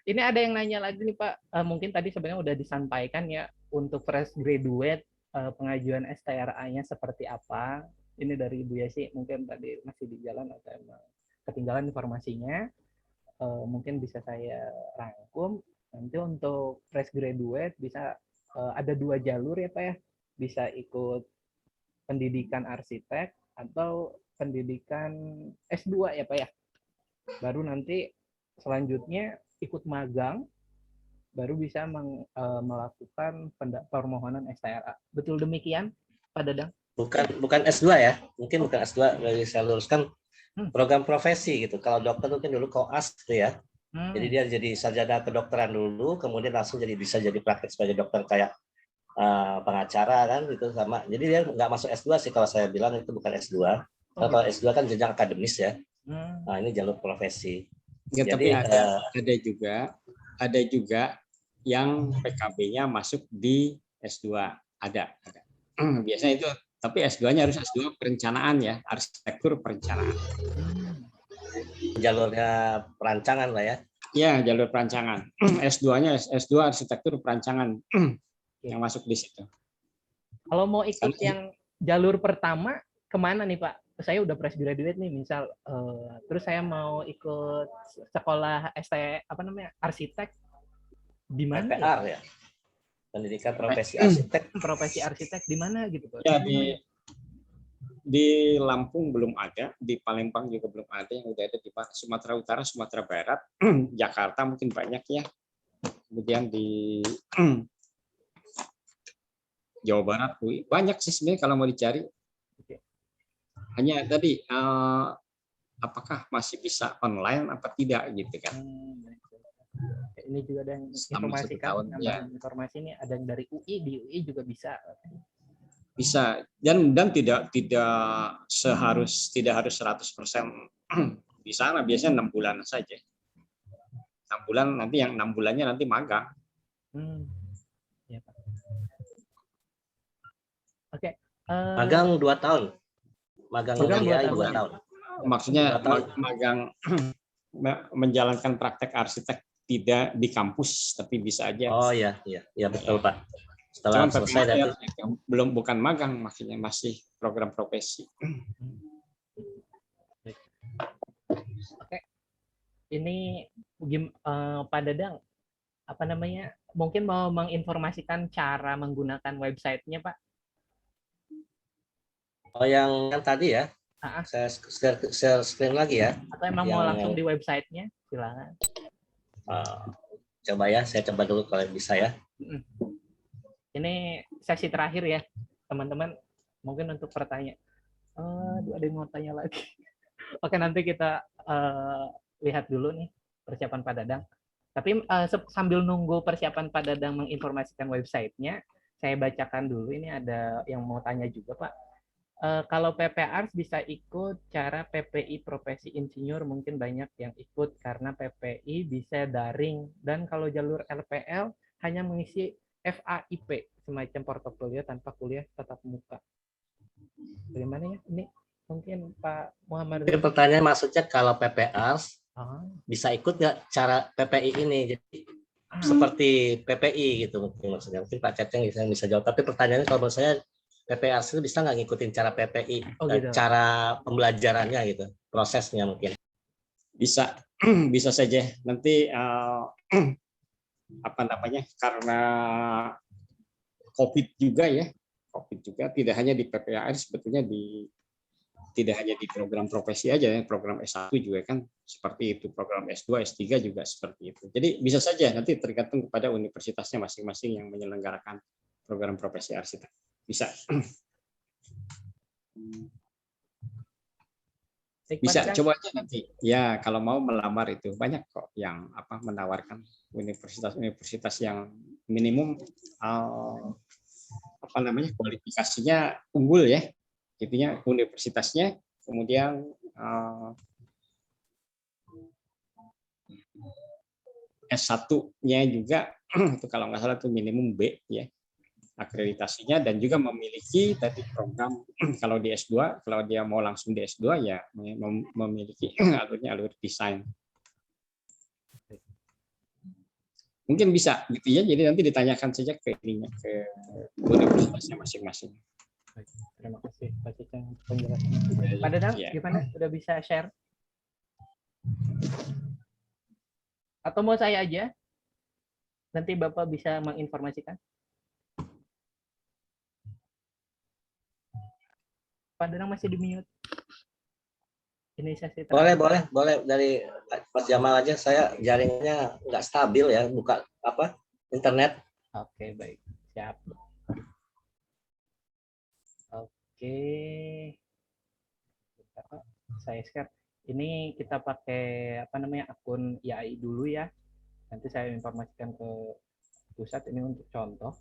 Ini ada yang nanya lagi nih Pak, mungkin tadi sebenarnya udah disampaikan ya, untuk fresh graduate pengajuan STRA-nya seperti apa. Ini dari Ibu Yesi, mungkin tadi masih di jalan atau emang ketinggalan informasinya. Mungkin bisa saya rangkum. Nanti untuk fresh graduate bisa ada 2 jalur ya Pak ya. Bisa ikut pendidikan arsitek atau pendidikan S2 ya Pak ya. Baru nanti selanjutnya ikut magang, baru bisa melakukan permohonan STRA. Betul demikian, Pak Dadang? Bukan S2 ya, mungkin bukan S2, dari saya luruskan program profesi gitu. Kalau dokter mungkin dulu koas gitu ya. Jadi dia jadi sarjana kedokteran dulu, kemudian langsung bisa jadi praktek sebagai dokter kayak pengacara kan gitu sama. Jadi dia nggak masuk S2 sih kalau saya bilang itu bukan S2. Kalau S2 kan jenjang akademis ya. Nah, ini jalur profesi. Ya, Jadi tapi ada juga yang PKB-nya masuk di S2. Ada. Biasanya itu, tapi S2-nya harus S2 perencanaan ya, arsitektur perencanaan. Jalurnya perancangan lah ya. Ya, jalur perancangan. S2-nya S2 arsitektur perancangan yang masuk di situ. Kalau mau ikut yang jalur pertama, kemana nih Pak? Saya udah fresh graduate nih, misal, terus saya mau ikut sekolah arsitek, di mana PPR ya? Pendidikan profesi arsitek. Profesi arsitek di mana gitu Pak? Ya, di Lampung belum ada, di Palembang juga belum ada, yang udah ada di Sumatera Utara, Sumatera Barat, Jakarta mungkin banyak ya. Kemudian di Jawa Barat banyak sih sebenarnya kalau mau dicari. Hanya tadi apakah masih bisa online apa tidak gitu kan. Ini juga ada yang informasikan, informasi ini ada yang dari UI, di UI juga bisa. Bisa dan tidak harus 100% di sana, biasanya 6 bulan saja. 6 bulan, nanti yang 6 bulannya nanti magang. Ya, Pak. Oke. Magang 2 tahun. Magang 2 tahun. Maksudnya magang menjalankan praktek arsitek tidak di kampus, tapi bisa aja. Oh iya betul Pak. Setelah selesai bukan magang, maksudnya masih program profesi. Oke. Ini Pak Dadang, mungkin mau menginformasikan cara menggunakan websitenya Pak? Oh yang tadi ya? Saya share screen lagi ya? Atau emang mau langsung di websitenya? Silakan. Coba ya, saya coba dulu kalau bisa ya. Ini sesi terakhir ya, teman-teman. Mungkin untuk pertanyaan. Ada yang mau tanya lagi. Oke, nanti kita lihat dulu nih persiapan Pak Dadang. Tapi sambil nunggu persiapan Pak Dadang menginformasikan websitenya, saya bacakan dulu. Ini ada yang mau tanya juga Pak. Kalau PPR bisa ikut cara PPI Profesi Insinyur, mungkin banyak yang ikut karena PPI bisa daring, dan kalau jalur LPL hanya mengisi FAIP, semacam portofolio tanpa kuliah tatap muka. Bagaimana ya? Ini mungkin Pak Muhammad. Pertanyaan maksudnya kalau PPR bisa ikut nggak cara PPI ini? Jadi seperti PPI gitu mungkin maksudnya. Mungkin Pak Ceceng bisa jawab. Tapi pertanyaannya kalau menurut saya PPR itu bisa nggak ngikutin cara PPI, gitu. Cara pembelajarannya gitu, prosesnya mungkin. Bisa saja. Nanti karena COVID juga tidak hanya di PPAR, sebetulnya tidak hanya di program profesi aja, program S1 juga kan seperti itu, program S2, S3 juga seperti itu. Jadi bisa saja, nanti tergantung kepada universitasnya masing-masing yang menyelenggarakan program profesi arsitek. Bisa. Bisa coba aja nanti. Ya, kalau mau melamar itu banyak kok yang menawarkan universitas yang minimum kualifikasinya unggul ya. Intinya universitasnya, kemudian S1-nya juga itu kalau nggak salah itu minimum B ya. Akreditasinya, dan juga memiliki tadi program kalau di S2, kalau dia mau langsung di S2 ya memiliki alur desain. Mungkin bisa gitu ya. Jadi nanti ditanyakan saja ke ininya, ke universitasnya masing-masing. Baik, terima kasih Pak Ceceng penjelasannya. Pak Dadang, Ya. gimana? Udah bisa share? Atau mau saya aja? Nanti Bapak bisa menginformasikan. Pak Dadang masih di mute. Ini sesi terakhir. Boleh dari Mas Jamal aja. Saya jaringannya nggak stabil ya, buka internet. Oke, baik. Siap. Oke. Bentar, Pak. Saya share. Ini kita pakai akun IAI dulu ya. Nanti saya informasikan ke pusat ini untuk contoh.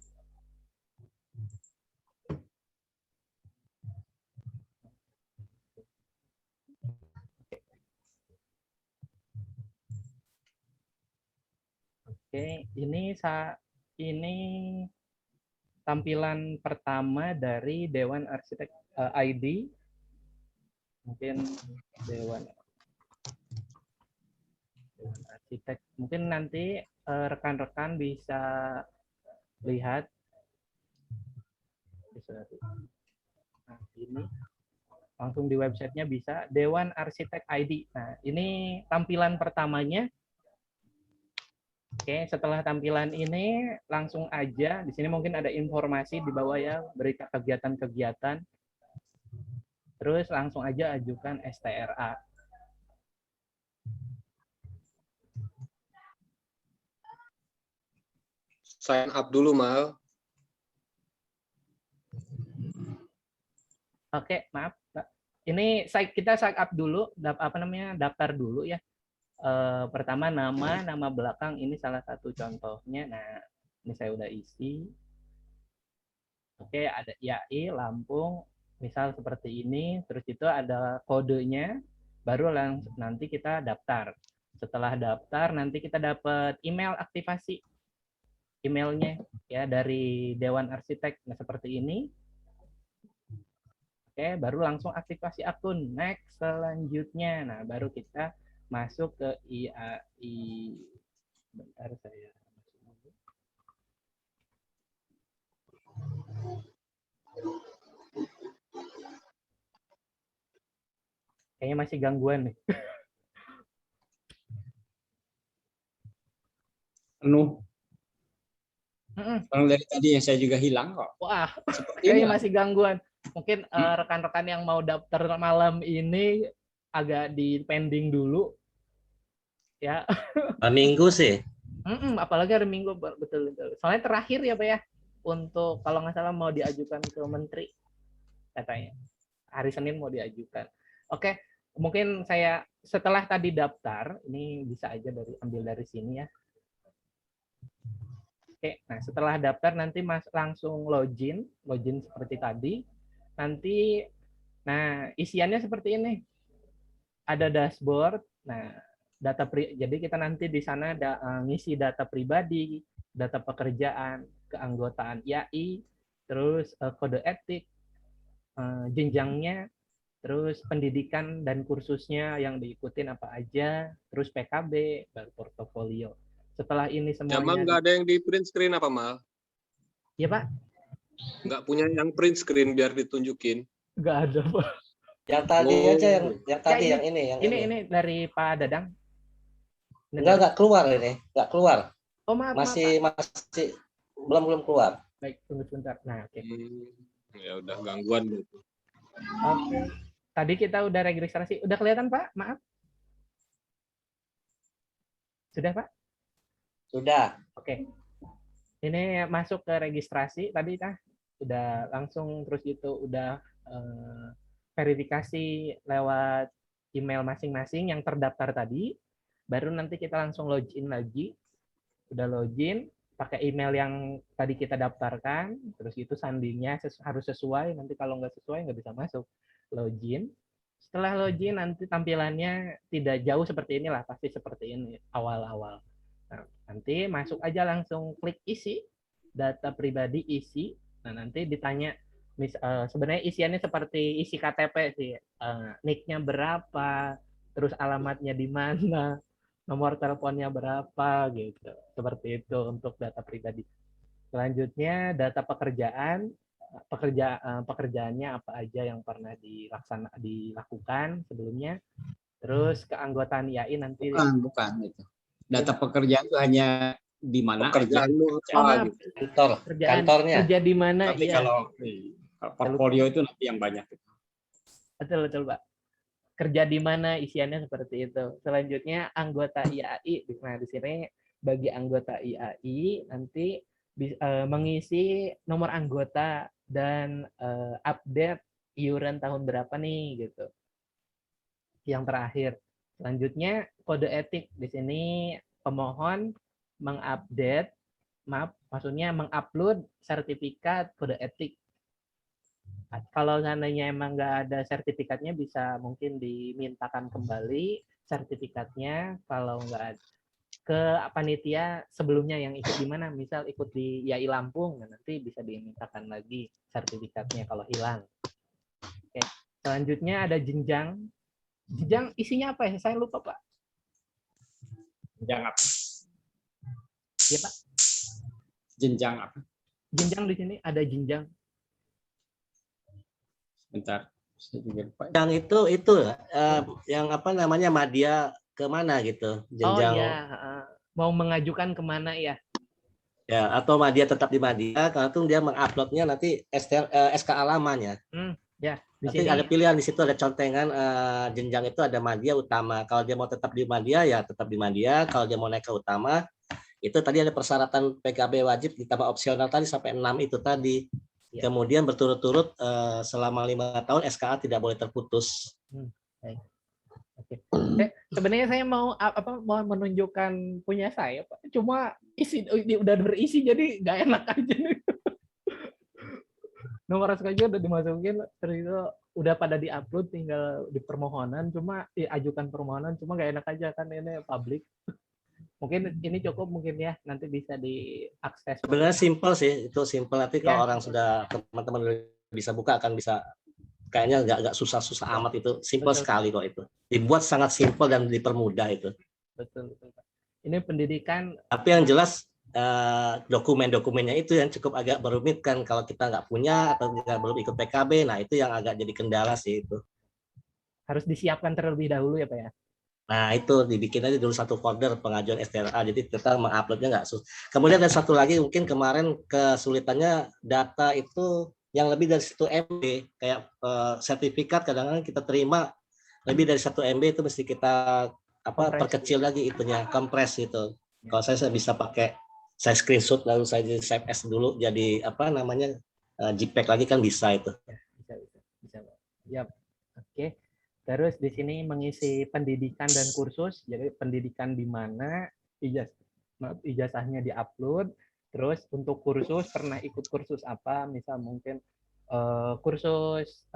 Oke, ini tampilan pertama dari Dewan Arsitek ID. Mungkin Dewan Arsitek. Mungkin nanti rekan-rekan bisa lihat. Nah, ini langsung di websitenya bisa Dewan Arsitek ID. Nah, ini tampilan pertamanya. Oke, setelah tampilan ini langsung aja di sini mungkin ada informasi di bawah ya, berita kegiatan-kegiatan. Terus langsung aja ajukan STRA. Sign up dulu, Mal. Oke, maaf, Pak. Ini kita sign up dulu, daftar dulu ya. Pertama nama belakang ini salah satu contohnya. Nah, ini saya udah isi. Oke, ada IAI Lampung, misal seperti ini. Terus itu ada kodenya, baru nanti kita daftar. Setelah daftar, nanti kita dapat email aktivasi. Emailnya ya dari Dewan Arsitek. Nah, seperti ini. Oke, baru langsung aktivasi akun. Next, selanjutnya. Nah, baru kita masuk ke IAI. Bentar saya. Kayaknya masih gangguan nih. Penuh. Orang dari tadi yang saya juga hilang kok. Wah, kayaknya masih gangguan. Mungkin rekan-rekan yang mau daftar malam ini agak di pending dulu. Ya. Minggu sih. Apalagi hari Minggu, betul. Soalnya terakhir ya Pak ya, untuk kalau nggak salah mau diajukan ke Menteri katanya. Hari Senin mau diajukan. Oke, mungkin saya setelah tadi daftar, ini bisa aja ambil dari sini ya. Oke, nah setelah daftar nanti langsung login seperti tadi. Nanti, nah isiannya seperti ini. Ada dashboard. Nah, jadi kita nanti di sana ngisi data pribadi, data pekerjaan, keanggotaan IAI, terus kode etik, jenjangnya, terus pendidikan dan kursusnya yang diikutin apa aja, terus PKB, baru portofolio. Setelah ini semuanya. Emang nggak ada yang di print screen apa, Mal? Iya, Pak. Nggak punya yang print screen biar ditunjukin? Nggak ada, Pak. Yang tadi aja, yang ini. Ini dari Pak Dadang. Enggak keluar ini, nggak keluar. Oh, maaf. Masih belum keluar. Baik, tunggu sebentar. Nah, oke. Ya udah gangguan gitu. Oke. Tadi kita udah registrasi. Udah kelihatan, Pak? Maaf. Sudah, Pak? Sudah. Oke. Ini masuk ke registrasi tadi udah langsung terus gitu udah verifikasi lewat email masing-masing yang terdaftar tadi. Baru nanti kita langsung login lagi. Udah login pakai email yang tadi kita daftarkan, terus itu sandinya harus sesuai. Nanti kalau nggak sesuai nggak bisa masuk. Login. Setelah login nanti tampilannya tidak jauh seperti inilah, pasti seperti ini awal-awal. Nah, nanti masuk aja langsung klik isi, data pribadi isi. Nah, nanti ditanya, sebenarnya isiannya seperti isi KTP sih, nick-nya berapa, terus alamatnya di mana, nomor teleponnya berapa gitu. Seperti itu untuk data pribadi. Selanjutnya data pekerjaan, pekerjaannya apa aja yang pernah dilakukan sebelumnya. Terus keanggotaan IAI nanti. Bukan itu. Data pekerjaan itu hanya di mana Pekerjaan aja. lu apa gitu. Kantornya. Kerja di mana? Tapi Iya. kalau portfolio itu nanti yang banyak. Betul, Pak. Kerja di mana isiannya seperti itu. Selanjutnya anggota IAI. Nah, di sini bagi anggota IAI nanti mengisi nomor anggota dan update iuran tahun berapa nih gitu. Yang terakhir. Selanjutnya kode etik. Di sini pemohon maksudnya mengupload sertifikat kode etik. Kalau seandainya emang nggak ada sertifikatnya, bisa mungkin dimintakan kembali sertifikatnya. Kalau nggak ada, ke panitia sebelumnya yang ikut di mana, misal ikut di IAI Lampung, nanti bisa dimintakan lagi sertifikatnya kalau hilang. Oke. Selanjutnya ada jenjang. Jenjang isinya apa ya? Saya lupa, Pak. Jenjang apa? Ya, Pak. Jenjang apa? Jenjang di sini ada jenjang. Bentar. Saya juga lupa. Yang itu yang apa namanya madya kemana gitu, jenjang. Oh iya, mau mengajukan kemana ya? Ya, atau madya tetap di madya, kalau itu dia menguploadnya nanti SKA lamanya. Ya, di nanti sini ada pilihan di situ, ada contengan jenjang itu ada madya utama. Kalau dia mau tetap di madya ya tetap di madya. Kalau dia mau naik ke utama, itu tadi ada persyaratan PKB wajib ditambah opsional tadi sampai 6 itu tadi. Ya. Kemudian berturut-turut selama 5 tahun SKA tidak boleh terputus. Oke. Sebenarnya saya mau menunjukkan punya saya, Pak. Cuma udah berisi jadi nggak enak aja nih. Nomor SKJ udah dimasukin, terus itu udah pada diupload, tinggal di permohonan, cuma diajukan permohonan, cuma nggak enak aja kan ini publik. Mungkin ini cukup mungkin ya, nanti bisa diakses. Sebenarnya simpel sih, itu simpel. Nanti kalau orang sudah, teman-teman bisa buka akan bisa, kayaknya nggak susah-susah amat itu, simpel sekali kok itu. Dibuat sangat simpel dan dipermudah itu. Betul. Ini pendidikan. Tapi yang jelas dokumen-dokumennya itu yang cukup agak berumit kan kalau kita nggak punya atau belum ikut PKB, nah itu yang agak jadi kendala sih itu. Harus disiapkan terlebih dahulu ya Pak ya? Nah itu dibikin aja dulu satu folder pengajuan STRA, jadi kita menguploadnya nggak susah. Kemudian ada satu lagi mungkin kemarin kesulitannya data itu yang lebih dari 1 MB, kayak sertifikat kadang-kadang kita terima lebih dari 1 MB itu mesti kita perkecil lagi itunya, kompres itu. Kalau saya bisa pakai, saya screenshot lalu saya save as dulu jadi JPEG lagi kan bisa itu. Bisa. Ya, oke. Terus di sini mengisi pendidikan dan kursus. Jadi pendidikan di mana, ijazahnya diupload. Terus untuk kursus pernah ikut kursus apa? Misal mungkin kursus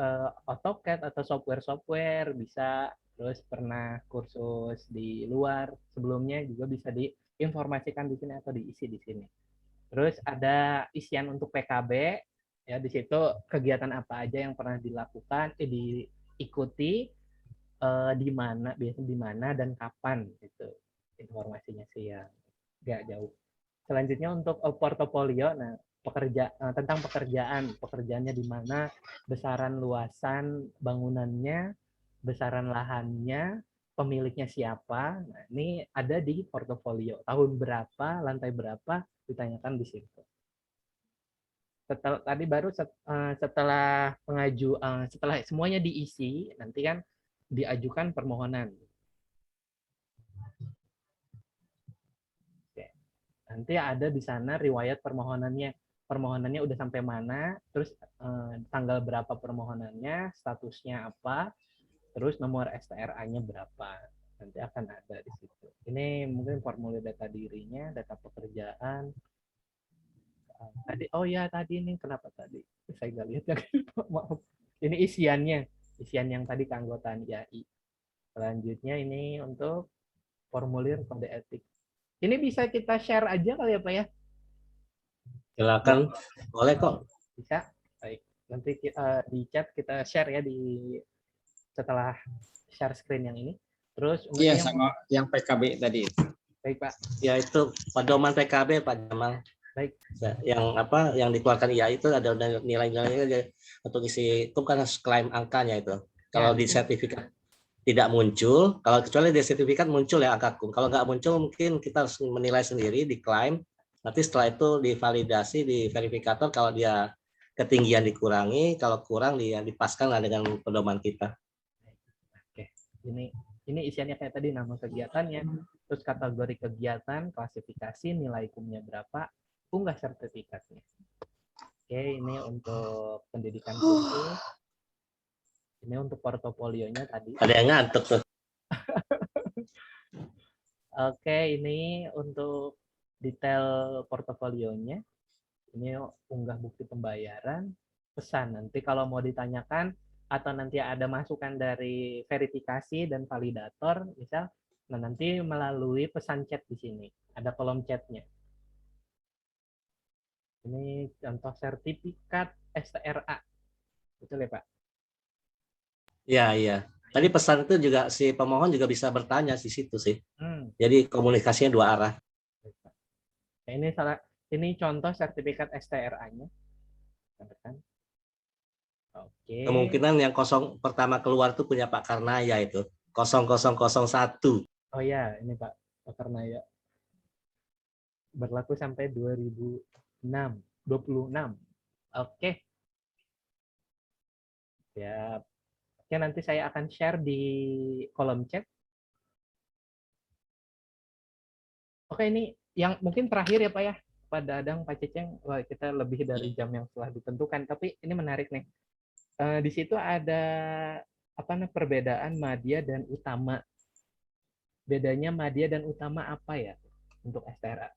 AutoCAD atau software bisa. Terus pernah kursus di luar sebelumnya juga bisa diinformasikan di sini atau diisi di sini. Terus ada isian untuk PKB. Ya di situ kegiatan apa aja yang pernah dilakukan, diikuti, di mana, biasanya di mana dan kapan itu informasinya sih ya nggak jauh. Selanjutnya untuk portofolio, nah tentang pekerjaannya di mana, besaran luasan bangunannya, besaran lahannya, pemiliknya siapa. Nah ini ada di portofolio, tahun berapa, lantai berapa ditanyakan di situ. Setelah semuanya diisi, nanti kan diajukan permohonan. Oke. Nanti ada di sana riwayat permohonannya udah sampai mana, terus tanggal berapa permohonannya, statusnya apa, terus nomor STRA-nya berapa. Nanti akan ada di situ. Ini mungkin formulir data dirinya, data pekerjaan. Tadi ini kenapa tadi saya nggak lihat ya. Maaf. Ini isian yang tadi keanggotaan IAI. Selanjutnya ini untuk formulir kode etik. Ini bisa kita share aja kali ya Pak ya? Silakan, boleh kok. Bisa. Baik. Nanti di chat kita share ya setelah share screen yang ini. Terus Iya, yang sama yang PKB tadi itu. baik Pak. Ya itu pedoman PKB Pak Jamal. Baik. Yang apa yang dikeluarkan ya itu ada nilai-nilainya untuk isi itu kan harus klaim angkanya itu. Kalau Ya, di sertifikat tidak muncul, kalau kecuali di sertifikat muncul ya angka KUM. Kalau nggak muncul mungkin kita harus menilai sendiri, diklaim. Nanti setelah itu divalidasi di verifikator kalau dia ketinggian dikurangi, kalau kurang dia dipaskan lah dengan pedoman kita. Oke. Ini isiannya kayak tadi, nama kegiatannya, terus kategori kegiatan, klasifikasi, nilai KUM-nya berapa, unggah sertifikatnya. Oke, ini untuk pendidikan khusus. Ini untuk portofolionya tadi. Ada yang ngantuk tuh. Oke, ini untuk detail portofolionya. Ini unggah bukti pembayaran, pesan. Nanti kalau mau ditanyakan atau nanti ada masukan dari verifikasi dan validator, misal, nah nanti melalui pesan chat di sini. Ada kolom chatnya. Ini contoh sertifikat STRA. Betul ya, Pak? Iya, iya. Tadi pesan itu juga si pemohon juga bisa bertanya di situ sih. Jadi komunikasinya dua arah. Nah, ini contoh sertifikat STRA-nya. Oke. Kemungkinan yang kosong pertama keluar tuh punya Pak Karnaya itu 0001. Oh ya, ini Pak Karnaya. Berlaku sampai 26. Oke. Ya. Oke, nanti saya akan share di kolom chat. Oke, ini yang mungkin terakhir ya Pak ya. Pak Dadang, Pak Ceceng, wah kita lebih dari jam yang telah ditentukan. Tapi ini menarik nih. Di situ ada perbedaan madya dan utama. Bedanya madya dan utama apa ya untuk STRA?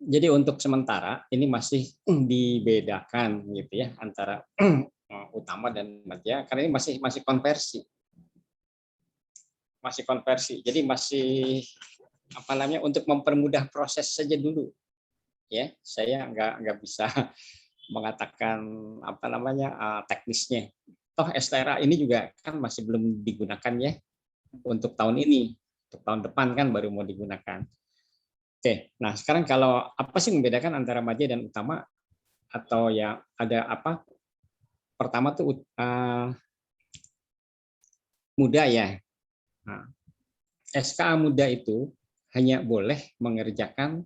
Jadi untuk sementara ini masih dibedakan gitu ya antara utama dan madya karena ini masih konversi. Masih konversi. Jadi masih untuk mempermudah proses saja dulu. Ya, saya nggak bisa mengatakan teknisnya. Toh STRA ini juga kan masih belum digunakan ya untuk tahun ini. Untuk tahun depan kan baru mau digunakan. Oke, nah sekarang kalau apa sih membedakan antara madya dan utama atau ya ada apa? Pertama tuh muda ya. Nah, SKA muda itu hanya boleh mengerjakan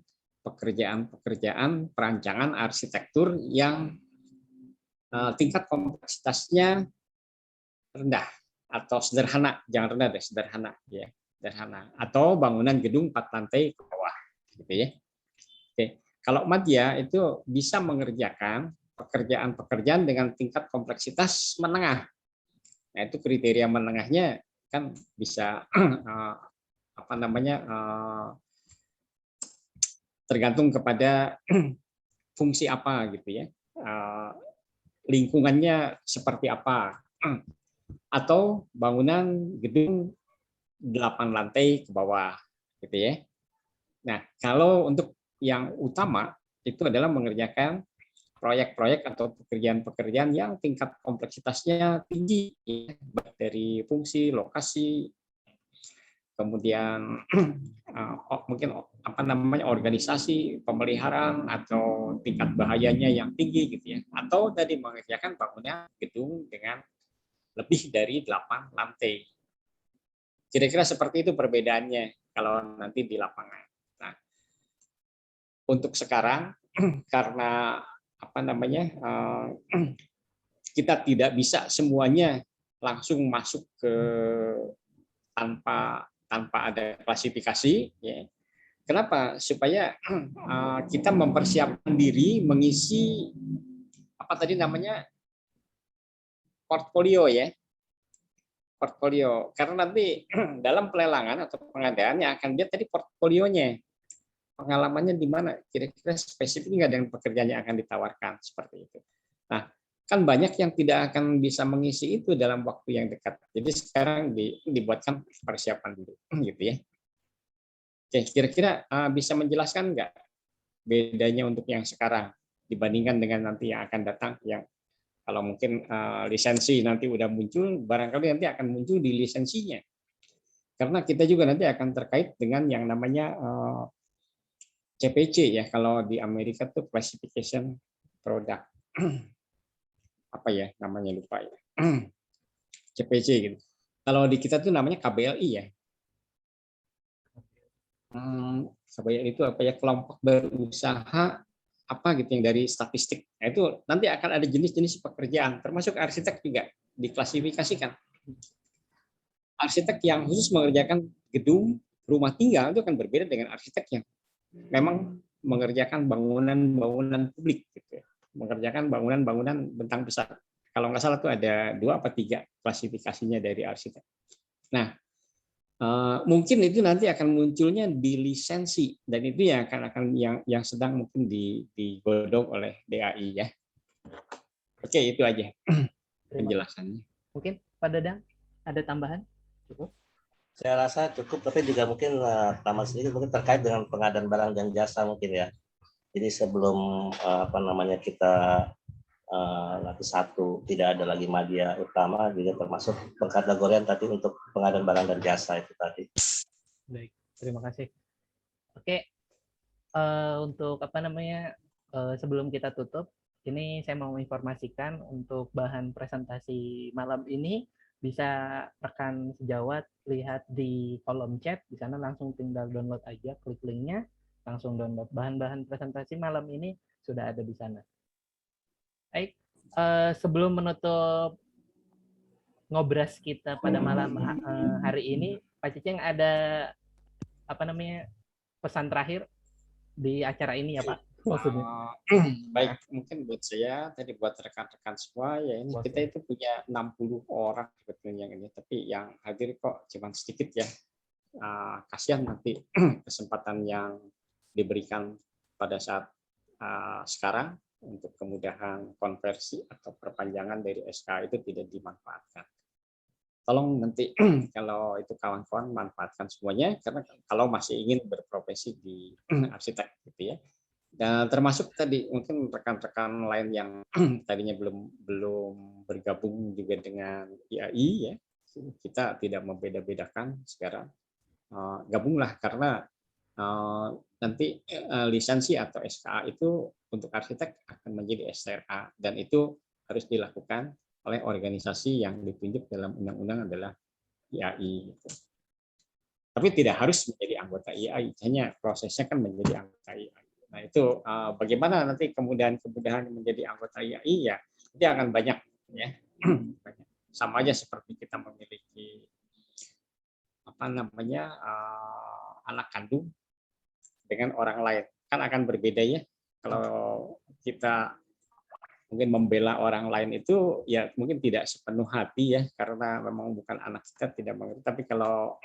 pekerjaan-pekerjaan perancangan arsitektur yang tingkat kompleksitasnya rendah atau sederhana, jangan rendah deh, sederhana ya, sederhana atau bangunan gedung 4 lantai ke bawah gitu ya. Oke, kalau madya itu bisa mengerjakan pekerjaan-pekerjaan dengan tingkat kompleksitas menengah. Nah, itu kriteria menengahnya kan bisa tergantung kepada fungsi apa gitu ya, lingkungannya seperti apa, atau bangunan gedung 8 lantai ke bawah gitu ya. Nah, kalau untuk yang utama itu adalah mengerjakan proyek-proyek atau pekerjaan-pekerjaan yang tingkat kompleksitasnya tinggi ya, baik dari fungsi, lokasi, kemudian mungkin organisasi, pemeliharaan atau tingkat bahayanya yang tinggi gitu ya. Atau tadi mengerjakan bangunan gedung dengan lebih dari 8 lantai. Kira-kira seperti itu perbedaannya kalau nanti di lapangan. Nah, untuk sekarang karena kita tidak bisa semuanya langsung masuk ke tanpa ada klasifikasi ya. Kenapa? Supaya kita mempersiapkan diri mengisi portfolio ya. Portfolio. Karena nanti dalam pelelangan atau pengadaannya akan lihat tadi portfolionya. Pengalamannya di mana? Kira-kira spesifik nggak dengan pekerjaan yang akan ditawarkan seperti itu. Nah, kan banyak yang tidak akan bisa mengisi itu dalam waktu yang dekat. Jadi sekarang dibuatkan persiapan dulu, gitu ya. Oke, kira-kira bisa menjelaskan nggak bedanya untuk yang sekarang dibandingkan dengan nanti yang akan datang yang Kalau mungkin lisensi nanti udah muncul, barangkali nanti akan muncul di lisensinya. Karena kita juga nanti akan terkait dengan yang namanya CPC ya, kalau di Amerika tuh classification product. Apa ya namanya, lupa ya. CPC gitu. Kalau di kita tuh namanya KBLI ya. KBLI itu apa ya, kelompok berusaha apa gitu yang dari statistik. Nah, itu nanti akan ada jenis-jenis pekerjaan, termasuk arsitek juga diklasifikasikan. Arsitek yang khusus mengerjakan gedung rumah tinggal itu akan berbeda dengan arsitek yang memang mengerjakan bangunan-bangunan publik gitu ya. Mengerjakan bangunan-bangunan bentang besar. Kalau nggak salah tuh ada 2 atau 3 klasifikasinya dari arsitek. Nah, mungkin itu nanti akan munculnya di lisensi, dan itu yang akan yang sedang mungkin digodok oleh DAI ya. Oke, itu aja penjelasannya. Mungkin Pak Dadang ada tambahan? Cukup? Saya rasa cukup, tapi juga mungkin tambah sedikit mungkin terkait dengan pengadaan barang dan jasa mungkin ya. Jadi sebelum kita nanti satu tidak ada lagi media utama, juga termasuk pengkategorian tadi untuk pengadaan barang dan jasa itu tadi. Baik, terima kasih. Oke, untuk sebelum kita tutup, ini saya mau informasikan untuk bahan presentasi malam ini bisa rekan sejawat lihat di kolom chat, di sana langsung tinggal download aja, klik linknya, langsung download. Bahan-bahan presentasi malam ini sudah ada di sana. Baik, sebelum menutup ngobras kita pada malam hari ini, Pak Ceceng ada pesan terakhir di acara ini ya Pak? Baik, mungkin buat saya tadi, buat rekan-rekan semua ya, ini kita itu punya 60 orang sebetulnya yang ini, tapi yang hadir kok cuma sedikit ya. Kasihan nanti kesempatan yang diberikan pada saat sekarang untuk kemudahan konversi atau perpanjangan dari SK itu tidak dimanfaatkan. Tolong nanti kalau itu kawan-kawan manfaatkan semuanya, karena kalau masih ingin berprofesi di arsitek gitu ya. Dan termasuk tadi mungkin rekan-rekan lain yang tadinya belum bergabung juga dengan IAI ya, kita tidak membeda-bedakan sekarang. Gabunglah, karena nanti lisensi atau SKA itu untuk arsitek akan menjadi SRA, dan itu harus dilakukan oleh organisasi yang ditunjuk dalam undang-undang adalah IAI. Gitu. Tapi tidak harus menjadi anggota IAI, hanya prosesnya kan menjadi anggota IAI. Nah itu bagaimana nanti kemudahan menjadi anggota IAI ya, dia akan banyak ya. Sama aja seperti kita memiliki anak kandung dengan orang lain, kan akan berbeda ya. Kalau kita mungkin membela orang lain itu ya mungkin tidak sepenuh hati ya, karena memang bukan anak kita, tidak mengerti. Tapi kalau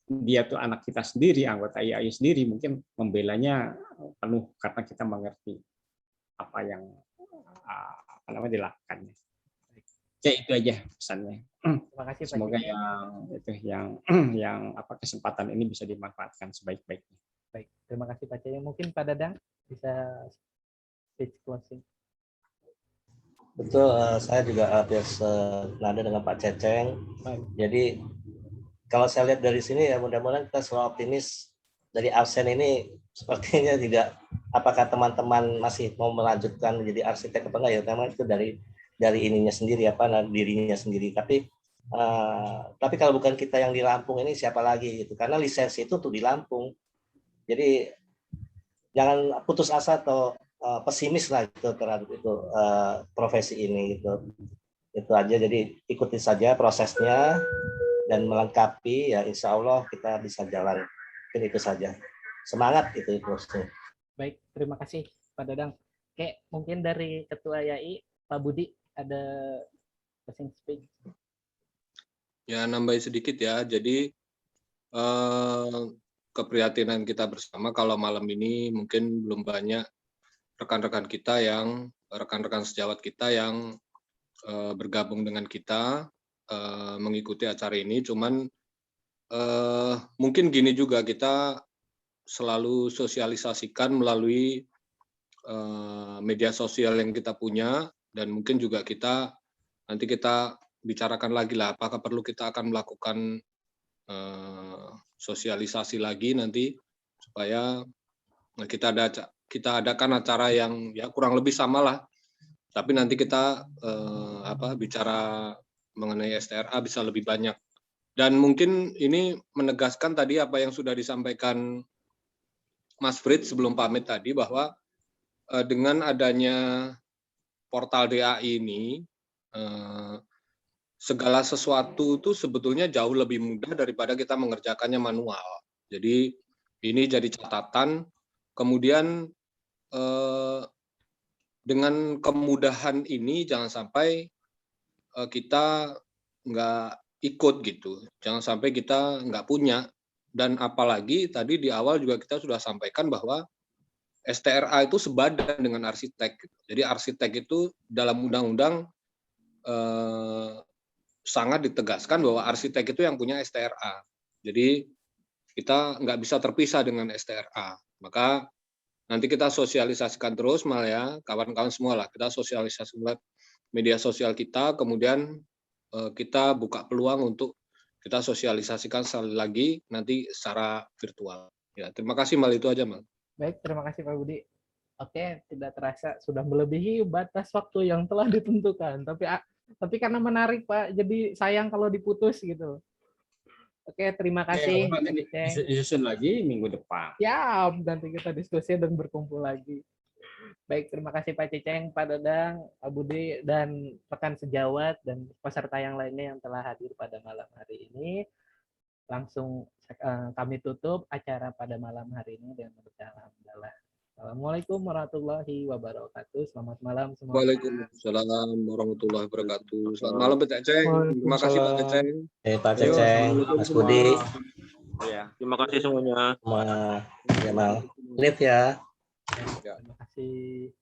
dia tuh anak kita sendiri, anggota IAI sendiri, mungkin membelanya penuh karena kita mengerti apa yang dilakukannya. Oke, itu aja pesannya. Terima kasih, Pak. Semoga yang kesempatan ini bisa dimanfaatkan sebaik-baiknya. Baik, terima kasih Pak Ceceng. Mungkin Pak Dadang bisa speech closing. Betul, saya juga hampir senada dengan Pak Ceceng. Jadi kalau saya lihat dari sini ya, mudah-mudahan kita selalu optimis. Dari absen ini sepertinya tidak, apakah teman-teman masih mau melanjutkan menjadi arsitek apa enggak ya, memang itu dari ininya sendiri, dirinya sendiri. Tapi kalau bukan kita yang di Lampung ini, siapa lagi gitu, karena lisensi itu tuh di Lampung. Jadi jangan putus asa atau pesimis lah gitu terhadap itu profesi ini gitu. Itu aja, jadi ikuti saja prosesnya dan melengkapi ya, insya Allah kita bisa jalan. Mungkin itu saja. Semangat itu prosesnya. Baik, terima kasih Pak Dadang. Oke, mungkin dari Ketua IAI Pak Budi ada closing speech. Ya, nambahin sedikit ya. Jadi keprihatinan kita bersama kalau malam ini mungkin belum banyak rekan-rekan kita rekan-rekan sejawat kita yang bergabung dengan kita mengikuti acara ini. Cuman mungkin gini juga, kita selalu sosialisasikan melalui media sosial yang kita punya, Dan mungkin juga nanti kita bicarakan lagi lah, apakah perlu kita akan melakukan sosialisasi lagi nanti supaya kita adakan acara yang ya kurang lebih sama lah, tapi nanti kita bicara mengenai STRA bisa lebih banyak. Dan mungkin ini menegaskan tadi apa yang sudah disampaikan Mas Frit sebelum pamit tadi, bahwa dengan adanya portal DAI ini, segala sesuatu itu sebetulnya jauh lebih mudah daripada kita mengerjakannya manual. Jadi ini jadi catatan. Kemudian dengan kemudahan ini jangan sampai kita nggak ikut gitu, jangan sampai kita nggak punya. Dan apalagi tadi di awal juga kita sudah sampaikan bahwa STRA itu sebadan dengan arsitek. Jadi arsitek itu dalam undang-undang sangat ditegaskan bahwa arsitek itu yang punya STRA. Jadi kita nggak bisa terpisah dengan STRA. Maka nanti kita sosialisasikan terus, Mal ya, kawan-kawan semua lah. Kita sosialisasikan media sosial kita, kemudian kita buka peluang untuk kita sosialisasikan sekali lagi nanti secara virtual. Ya, terima kasih Mal, itu aja Mal. Baik, terima kasih Pak Budi. Oke, tidak terasa sudah melebihi batas waktu yang telah ditentukan. Tapi karena menarik Pak, jadi sayang kalau diputus gitu. Oke, terima kasih. Disusun lagi minggu depan. Ya, nanti kita diskusi dan berkumpul lagi. Baik, terima kasih Pak Ceceng, Pak Dadang, Pak Budi, dan rekan sejawat, dan peserta yang lainnya yang telah hadir pada malam hari ini. Langsung kami tutup acara pada malam hari ini dengan membaca alhamdulillah. Assalamualaikum warahmatullahi wabarakatuh. Selamat malam semua. Waalaikumsalam warahmatullahi wabarakatuh. Selamat malam Pak Ceceng. Terima kasih Pak Ceceng. Pak Ceceng, Mas Budi. Ya, terima kasih semuanya. Ya, Mal. Live ya. Terima kasih.